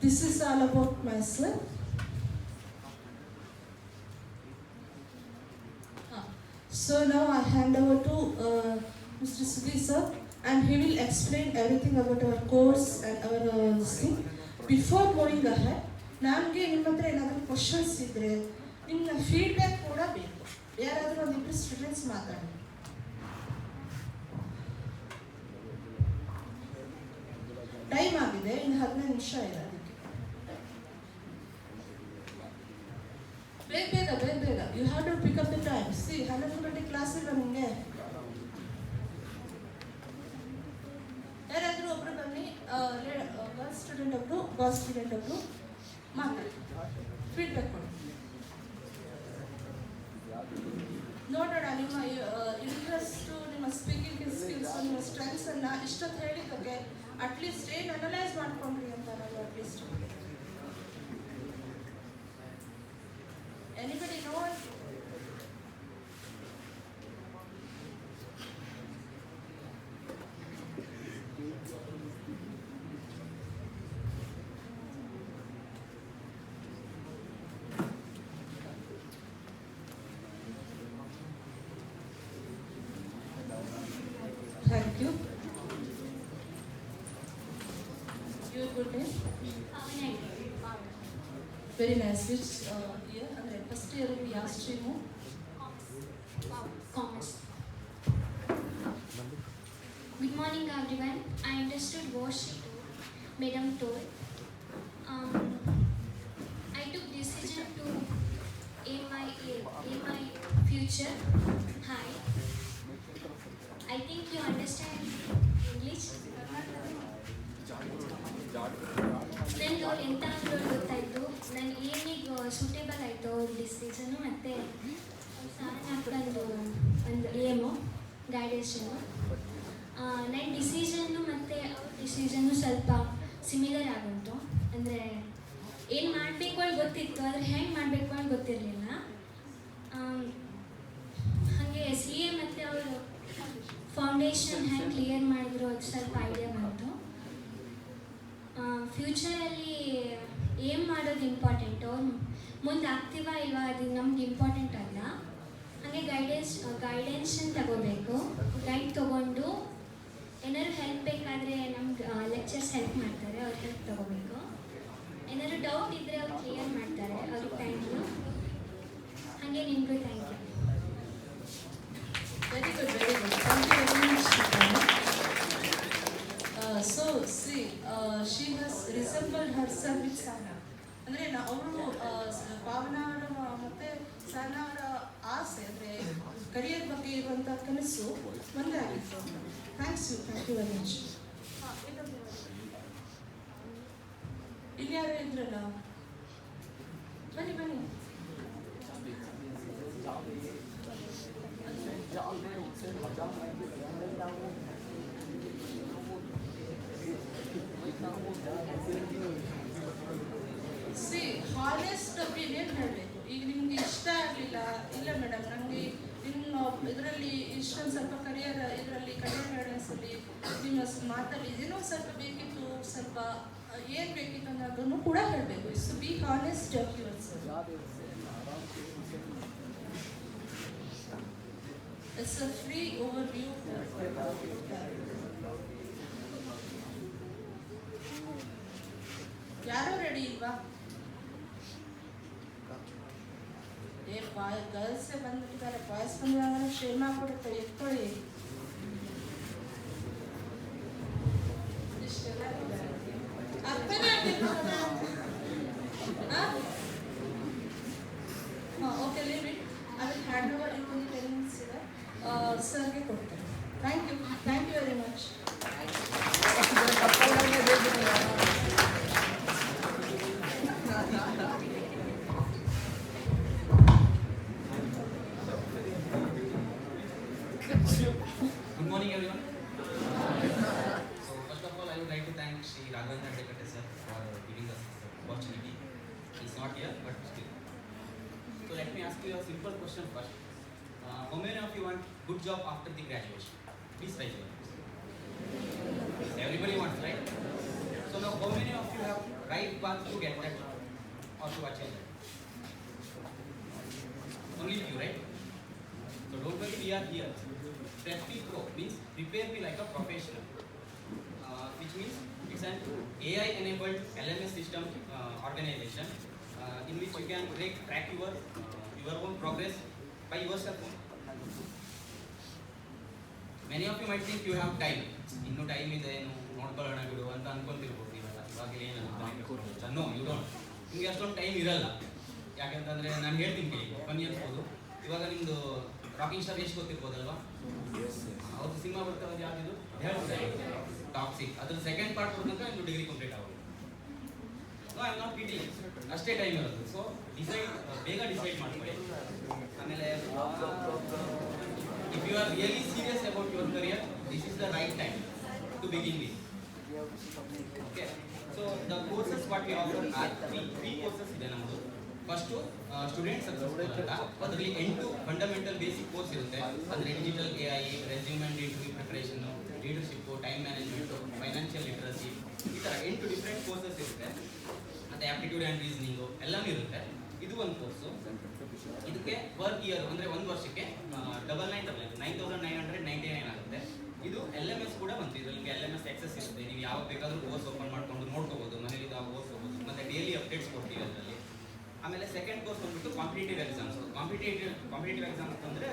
this is all about myself. So now I hand over to Mr. Sudhir sir, and he will explain everything about our course and our thing. Before moving ahead, ನನಗೆ ನಿಮ್ಮ ಹತ್ರ ಏನಾದರೂ questions ಇದ್ದರೆ ನಿಮ್ಮ feedback ಕೂಡ ಬೇಕು. ಯಾರಾದರೂ ಒಂದಿಬ್ಬರು ಸ್ಟೂಡೆಂಟ್ಸ್ ಮಾತಾಡಿ. ಟೈಮ್ ಆಗಿದೆ, ಇನ್ನು 15 ನಿಮಿಷ ಇದೆ. ಬೇಗ you have to pick up the time. 11 ಗಂಟೆ ಕ್ಲಾಸ್ ಇಲ್ಲ ನಿಮಗೆ. ಯಾರಾದರೂ ಒಬ್ರು ಬನ್ನಿ, ಗರ್ಲ್ಸ್ ಸ್ಟೂಡೆಂಟ್ ಒಬ್ರು ಮಾತಾಡಿ, ಫೀಡ್ಬ್ಯಾಕ್ ಕೊಡಿ. ನೋಡೋಣ ನಿಮ್ಮ ಇಂಟ್ರೆಸ್ಟು, ನಿಮ್ಮ ಸ್ಪೀಕಿಂಗ್ ಸ್ಕಿಲ್ಸು, ನಿಮ್ಮ ಸ್ಟ್ರೆಂಗ್ಸನ್ನು ಇಷ್ಟೊತ್ತು ಹೇಳಿದ್ದಕ್ಕೆ ಅಟ್ಲೀಸ್ಟ್ ಏನು ಅನಲೈಸ್ ಮಾಡ್ಕೊಂಡ್ರಿ ಅಂತ ನಾವು at least. Anybody know it? Thank you. Your good name? Very nice. Which year? First year in ಯಾವ stream? Commerce. Good morning everyone. I understood what she told, Madam told. I took decision to aim my future high. I think you understand English. ನಂದು ಎಂಥ ಗೊತ್ತಾಯಿತು, ನನ್ನ ಏನಿಗೆ suitable ಆಯಿತು ಅವ್ರ decision ಮತ್ತು ಸಾಧನಕ್ಕಂದು ಒಂದು aim ಗೈಡೆನ್ಸನ್ನು. ನನ್ನ ಡಿಸಿಷನ್ನು ಮತ್ತು ಅವ್ರ ಡಿಸಿಷನ್ನು ಸ್ವಲ್ಪ ಸಿಮಿಲರ್ ಆಗುಂಟು. ಅಂದರೆ ಏನು ಮಾಡಬೇಕು ಅಂತ ಗೊತ್ತಿತ್ತು, ಆದರೆ ಹೆಂಗೆ ಮಾಡಬೇಕು ಅಂತ ಗೊತ್ತಿರಲಿಲ್ಲ. ಹಾಗೆ CA ಮತ್ತು ಅವರು ಫೌಂಡೇಶನ್ ಹೆಂಗೆ ಕ್ಲಿಯರ್ ಮಾಡಿದ್ರು ಅದು ಸ್ವಲ್ಪ ಐಡಿಯಾ ಬಂತು. ಫ್ಯೂಚರಲ್ಲಿ ಏನು ಮಾಡೋದು ಇಂಪಾರ್ಟೆಂಟು, ಮುಂದೆ ಆಗ್ತೀವಾ ಇಲ್ವಾ ಅದು ನಮ್ಗೆ ಇಂಪಾರ್ಟೆಂಟ್ ಅಲ್ಲ. ಹಾಗೆ ಗೈಡೆನ್ಸನ್ನು ತಗೋಬೇಕು. ಗೈಡ್ ತೊಗೊಂಡು ಏನಾದ್ರು ಹೆಲ್ಪ್ ಬೇಕಾದರೆ ನಮ್ಗೆ ಲೆಕ್ಚರ್ಸ್ ಹೆಲ್ಪ್ ಮಾಡ್ತಾರೆ, ಅವ್ರ ಹೆಲ್ಪ್ ತೊಗೋಬೇಕು. ಏನಾದ್ರು ಡೌಟ್ ಇದ್ದರೆ ಅವ್ರು ಕ್ಲಿಯರ್ ಮಾಡ್ತಾರೆ, ಅವ್ರಿಗೆ ಥ್ಯಾಂಕ್ ಯು. ಹಾಗೆ ನಿಮಗೂ thank you. Very good. Thank you very much. Students ಒಂದೇ ಆಗಿತ್ತು. Thank you very much. ಇಲ್ಲಿ ಯಾರು ಇದ್ರಲ್ಲ, ಬನ್ನಿ ಬನ್ನಿ. ಸಿ ಹಾನೆಸ್ಟ್ ಒಪಿನಿಯನ್ ಹೇಳಬೇಕು. ಈಗ ನಿಮ್ಗೆ ಇಷ್ಟ ಆಗಲಿಲ್ಲ, ಇಲ್ಲ ಮೇಡಮ್ ನನಗೆ ನಿಮ್ಮ ಇದರಲ್ಲಿ ಇಷ್ಟೊಂದು ಸ್ವಲ್ಪ ಕರಿಯರ್ ಇದರಲ್ಲಿ ಕರಿಯರ್ ಗೈಡೆನ್ಸಲ್ಲಿ ನಿಮ್ಮ ಮಾತಲ್ಲಿ ಇದೇನೋ ಸ್ವಲ್ಪ ಬೇಕಿತ್ತು, ಸ್ವಲ್ಪ ಏನು ಬೇಕಿತ್ತು ಅನ್ನೋದನ್ನು ಕೂಡ ಹೇಳಬೇಕು. Is to be honest of yourself. It's a free overview. ಯಾರೋ ರೆಡಿ ಇಲ್ವಾ? ಗರ್ಲ್ಸೇ ಬಂದ್ಬಿಟ್ಟಿದ್ದಾರೆ, ಬಾಯ್ಸ್ ಬಂದಾಗ ಶೇಮ್ ಆಗ್ಬಿಡುತ್ತೆ. ಎತ್ಕೊಳ್ಳಿ. ಅರ್ಥನೇ ಆಗ್ತಿಲ್ಲ. Okay, leave it. I will hand over in 10 minutes ಇದೆ, ಸರ್ಗೆ ಕೊಡ್ತೇನೆ. Thank you very much. Good morning, everyone. So, first of all, I would like to thank Sri Raghavendra Dekate sir for giving us this opportunity. He's not here, but still. So, let me ask you a simple question first. How many of you want good job after the graduation? Please raise your hands. Everybody wants, right? So, now how many of you have right path to get that job or to achieve that? Only few, right? So, don't worry, we are here. Prep Pro means prepare me like a professional, which means it's an AI-enabled LMS system organization in which you can track your own progress by yourself. Many of you might think you have time. Inno time ಇದೆ, ನೋಡ್ಕೊಳ್ಳೋಣ ಬಿಡು ಅಂತ ಅನ್ಕೊಂತಿರ್ಬೋದು. ಇವಾಗಲೇ ಏನು? No, you don't. ನಿಮಗೆ ಅಷ್ಟೊಂದು time ಇರಲ್ಲ. ಯಾಕೆಂತಂದ್ರೆ ನಾನು ಹೇಳ್ತೀನಿ ಕೇಳಿ, ಬನ್ನಿ ಅನ್ಬೋದು. ಇವಾಗ ನಿಮ್ದು ರಾಕಿಂಗ್ ಸ್ಟಾರ್ ಎಷ್ಟು ಗೊತ್ತಿರ್ಬೋದಲ್ವಾ? ಅವ್ರದ್ದು ಸಿನಿಮಾ ಬರ್ತಾವೆ, ಯಾವ್ದು ಟಾಕ್ಸಿಕ್. ಅದ್ರ ಸೆಕೆಂಡ್ ಪಾರ್ಟ್ ತನಕ ನಿಮ್ದು ಡಿಗ್ರಿ ಕಂಪ್ಲೀಟ್ ಆಗೋದು. No, I am not kidding. ಅಷ್ಟೇ ಟೈಮ್ ಇರೋದು. ಸೊ ಬೇಗ ಡಿಸೈಡ್ ಮಾಡ್ಕೊಳ್ಳಿ. ಆಮೇಲೆ if you are really serious about your career, this is the right time to begin with. Okay, so the courses what we offer are three courses ಇದೆ ನಮ್ಮದು. First student success ಅಂತ, ಅದರಲ್ಲಿ 8 fundamental basic course ಇರುತ್ತೆ. ಅಂದರೆ digital AI, resume and interview ಪ್ರಿಪರೇಷನ್ನು, leadership, time management, financial literacy, ಈ ಥರ 8 different courses ಇರುತ್ತೆ. ಮತ್ತು ಆ್ಯಪ್ಟಿಟ್ಯೂಡ್ ಆ್ಯಂಡ್ ರೀಸನಿಂಗು ಎಲ್ಲನೂ ಇರುತ್ತೆ. ಇದು ಒಂದು ಕೋರ್ಸು. ಇದಕ್ಕೆ ಪರ್ ಇಯರ್ ಅಂದರೆ ಒಂದು ವರ್ಷಕ್ಕೆ 9,999 ಆಗುತ್ತೆ. ಇದು LMS ಕೂಡ ಬಂತು. ಇದರಲ್ಲಿ LMS ಆಕ್ಸೆಸ್ ಇರುತ್ತೆ. ನೀವು ಯಾವಾಗ ಬೇಕಾದರೂ ಕೋರ್ಸ್ ಓಪನ್ ಮಾಡ್ಕೊಂಡು ನೋಡ್ಕೋಬೋದು, ಮನೇಲಿ ನಾವು ಓದ್ಕೋಬೋದು. ಮತ್ತು ಡೈಲಿ ಅಪ್ಡೇಟ್ಸ್ ಕೊಡ್ತೀವಿ ಅದರಲ್ಲಿ. ಆಮೇಲೆ ಸೆಕೆಂಡ್ ಕೋರ್ಸ್ ಬಂದ್ಬಿಟ್ಟು ಕಾಂಪಿಟೇಟಿವ್ ಎಕ್ಸಾಮ್ಸ್. ಕಾಂಪಿಟೇಟಿವ್ ಎಕ್ಸಾಮ್ಸ್ ಅಂದರೆ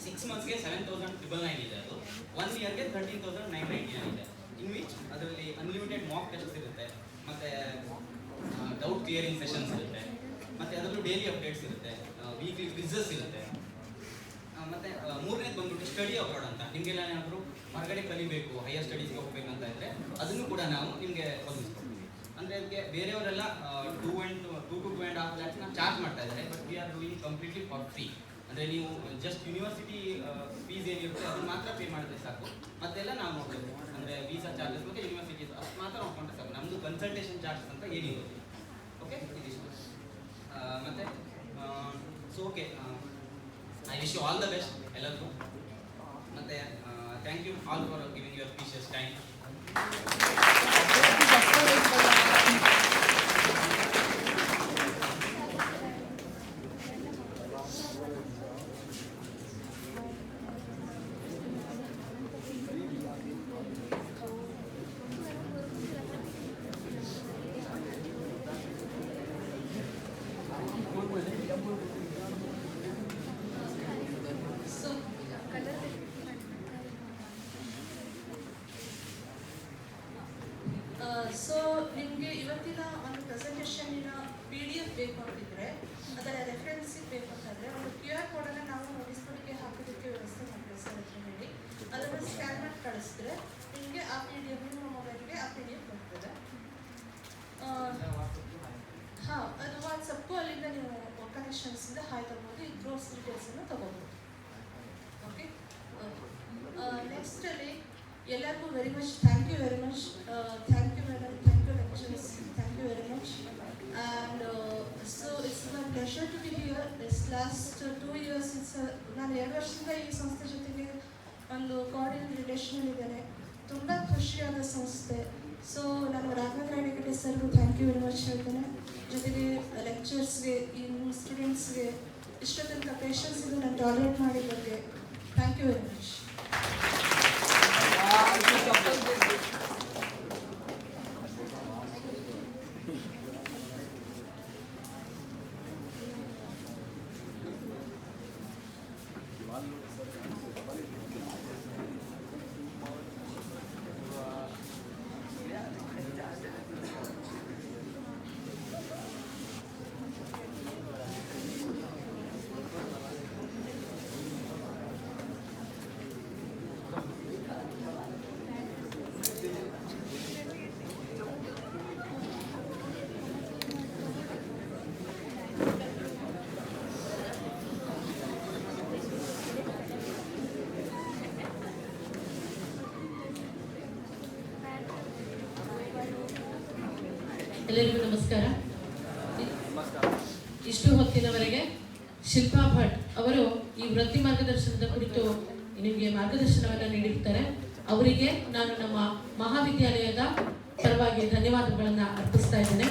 6 ಮಂತ್ಸ್ಗೆ 7,999 ಇದೆ. ಅದು 1 ಇಯರ್ಗೆ 13,999 ಇದೆ. ಇನ್ ವಿಚ್ ಅದರಲ್ಲಿ ಅನ್ಲಿಮಿಟೆಡ್ ಮಾಕ್ ಟೆಸ್ಟ್ಸ್ ಇರುತ್ತೆ, ಮತ್ತು ಡೌಟ್ ಕ್ಲಿಯರಿಂಗ್ ಸೆಷನ್ಸ್ ಇರುತ್ತೆ, ಮತ್ತು ಅದರಲ್ಲೂ ಡೈಲಿ ಅಪ್ಡೇಟ್ಸ್ ಇರುತ್ತೆ, ವೀಕ್ಲಿ ಕ್ವಿಝಸ್ ಇರುತ್ತೆ. ಮತ್ತು ಮೂರನೇದು ಬಂದ್ಬಿಟ್ಟು ಸ್ಟಡಿ ಅಬ್ರಾಡ್ ಅಂತ. ನಿಮಗೆಲ್ಲ ಏನಾದರೂ ಹೊರಗಡೆ ಕಲಿಬೇಕು, ಹೈಯರ್ ಸ್ಟಡೀಸ್ಗೆ ಹೋಗ್ಬೇಕಂತ ಇದ್ದರೆ ಅದನ್ನು ಕೂಡ ನಾವು ನಿಮಗೆ ಒದಗಿಸ್ಕೊಡ್ತೀವಿ. ಅಂದರೆ ಅದಕ್ಕೆ ಬೇರೆಯವರೆಲ್ಲ 2 to 2.5 lakhs ಚಾರ್ಜ್ ಮಾಡ್ತಾ ಇದ್ದಾರೆ. But we are doing completely for free. ಅಂದರೆ ನೀವು ಜಸ್ಟ್ ಯೂನಿವರ್ಸಿಟಿ ಫೀಸ್ ಏನಿರುತ್ತೆ ಅದನ್ನು ಮಾತ್ರ ಪೇ ಮಾಡಿದ್ರೆ ಸಾಕು. ಮತ್ತೆಲ್ಲ ನಾವು ನೋಡಬೇಕು. ಅಂದರೆ ವೀಸಾ ಚಾರ್ಜಸ್ ಮತ್ತು ಯೂನಿವರ್ಸಿಟಿ ಅಷ್ಟು ಮಾತ್ರ ನೋಡ್ಕೊಂಡ್ರೆ ಸಾಕು. ನಮ್ಮದು ಕನ್ಸಲ್ಟೇಷನ್ ಚಾರ್ಜಸ್ ಅಂತ ಏನಿರುತ್ತೆ. ಓಕೆ, ಇದಿಷ್ಟು. ಮತ್ತು so okay, I wish you all the best ಎಲ್ಲರಿಗೂ. ಮತ್ತು thank you all for giving your precious time. So ನಿಮಗೆ ಇವತ್ತಿನ ಒಂದು ಪ್ರೆಸೆಂಟೇಷನ್ನಿನ PDF ಬೇಕು ಅಂತಿದ್ರೆ, ಅದರ ರೆಫರೆನ್ಸಿಗೆ ಬೇಕು ಅಂತಂದರೆ ಒಂದು QR ಕೋಡನ್ನು ನಾವು ನೋಟಿಸ್ ಬೋರ್ಡ್ಗೆ ಹಾಕೋದಕ್ಕೆ ವ್ಯವಸ್ಥೆ ಮಾಡ್ತೀವಿ. ಸರ್ ಹತ್ರ ಹೇಳಿ ಅದನ್ನು ಸ್ಕ್ಯಾನ್ ಮಾಡಿ ಕಳಿಸಿದ್ರೆ ನಿಮಗೆ ಆ ಪಿ ಡಿ ಎಫ್ ನಿಮ್ಮ ಮೊಬೈಲ್ಗೆ ಆ ಪಿ ಡಿ ಎಫ್ ಬರ್ತದೆ. ಹಾಂ, ಅದು ವಾಟ್ಸಪ್ಪು ಅಲ್ಲಿಂದ ನೀವು ಕನೆಕ್ಷನ್ಸಿಂದ ಹಾಯ್ ತಗೋಬೋದು, ಈ ಗ್ರೋಸ್ ಡೀಟೇಲ್ಸನ್ನು ತಗೋಬೋದು. ಓಕೆ, ನೆಕ್ಸ್ಟಲ್ಲಿ ಎಲ್ಲರಿಗೂ very much thank you very much. Thank you madam, thank you lecturers, thank you very much. And so it's my pleasure to be here. This last 2 years ನಾನು 2 ವರ್ಷದಿಂದ ಈ ಸಂಸ್ಥೆ ಜೊತೆಗೆ ಒಂದು ಕೋಆರ್ಡಿನೇಟ್ ರಿಲೇಷನಲ್ಲಿದ್ದೇನೆ. ತುಂಬ ಖುಷಿಯಾದ ಸಂಸ್ಥೆ. ಸೊ ನಾನು ರಾಘವೇಂದ್ರ ಅಡಿಗಡೆ ಸರ್ಗೂ ಥ್ಯಾಂಕ್ ಯು ವೆರಿ ಮಚ್ ಹೇಳ್ತೇನೆ. ಜೊತೆಗೆ ಲೆಕ್ಚರ್ಸ್ಗೆ, ಈ ಸ್ಟೂಡೆಂಟ್ಸ್ಗೆ ಇಷ್ಟು ತನಕ ಪೇಷನ್ಸಿಗೆ ನಾನು ಟಾಲರೇಟ್ ಮಾಡಿದ್ದಕ್ಕೆ ಥ್ಯಾಂಕ್ ಯು ವೆರಿ ಮಚ್. ಎಲ್ಲರಿಗೂ ನಮಸ್ಕಾರ. ಇಷ್ಟು ಹೊತ್ತಿನವರೆಗೆ ಶಿಲ್ಪಾ ಭಟ್ ಅವರು ಈ ವೃತ್ತಿ ಮಾರ್ಗದರ್ಶನದ ಕುರಿತು ನಿಮಗೆ ಮಾರ್ಗದರ್ಶನವನ್ನು ನೀಡಿರ್ತಾರೆ. ಅವರಿಗೆ ನಾನು ನಮ್ಮ ಮಹಾವಿದ್ಯಾಲಯದ ಪರವಾಗಿ ಧನ್ಯವಾದಗಳನ್ನು ಅರ್ಪಿಸ್ತಾ ಇದ್ದೇನೆ.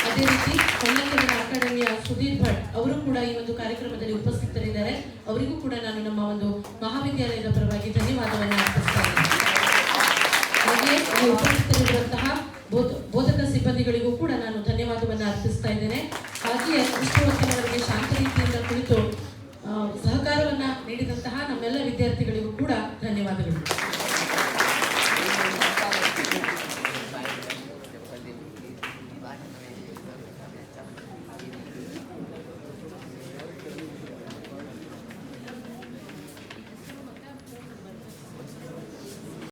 ಅದೇ ರೀತಿ ಹೊನ್ನಕೆರೆ ಅಕಾಡೆಮಿಯ ಸುಧೀರ್ ಭಟ್ ಅವರು ಕೂಡ ಈ ಒಂದು ಕಾರ್ಯಕ್ರಮದಲ್ಲಿ ಉಪಸ್ಥಿತರಿದ್ದಾರೆ. ಅವರಿಗೂ ಕೂಡ ನಾನು ನಮ್ಮ ಒಂದು ಮಹಾವಿದ್ಯಾಲಯದ ಪರವಾಗಿ ಧನ್ಯವಾದವನ್ನು ಅರ್ಪಿಸ್ತಾ ಇದ್ದೇನೆ. ಹಾಗೆ ಉಪಸ್ಥಿತರಿರುವಂತಹ ಬೋಧಕ ಸಿಬ್ಬಂದಿಗಳಿಗೂ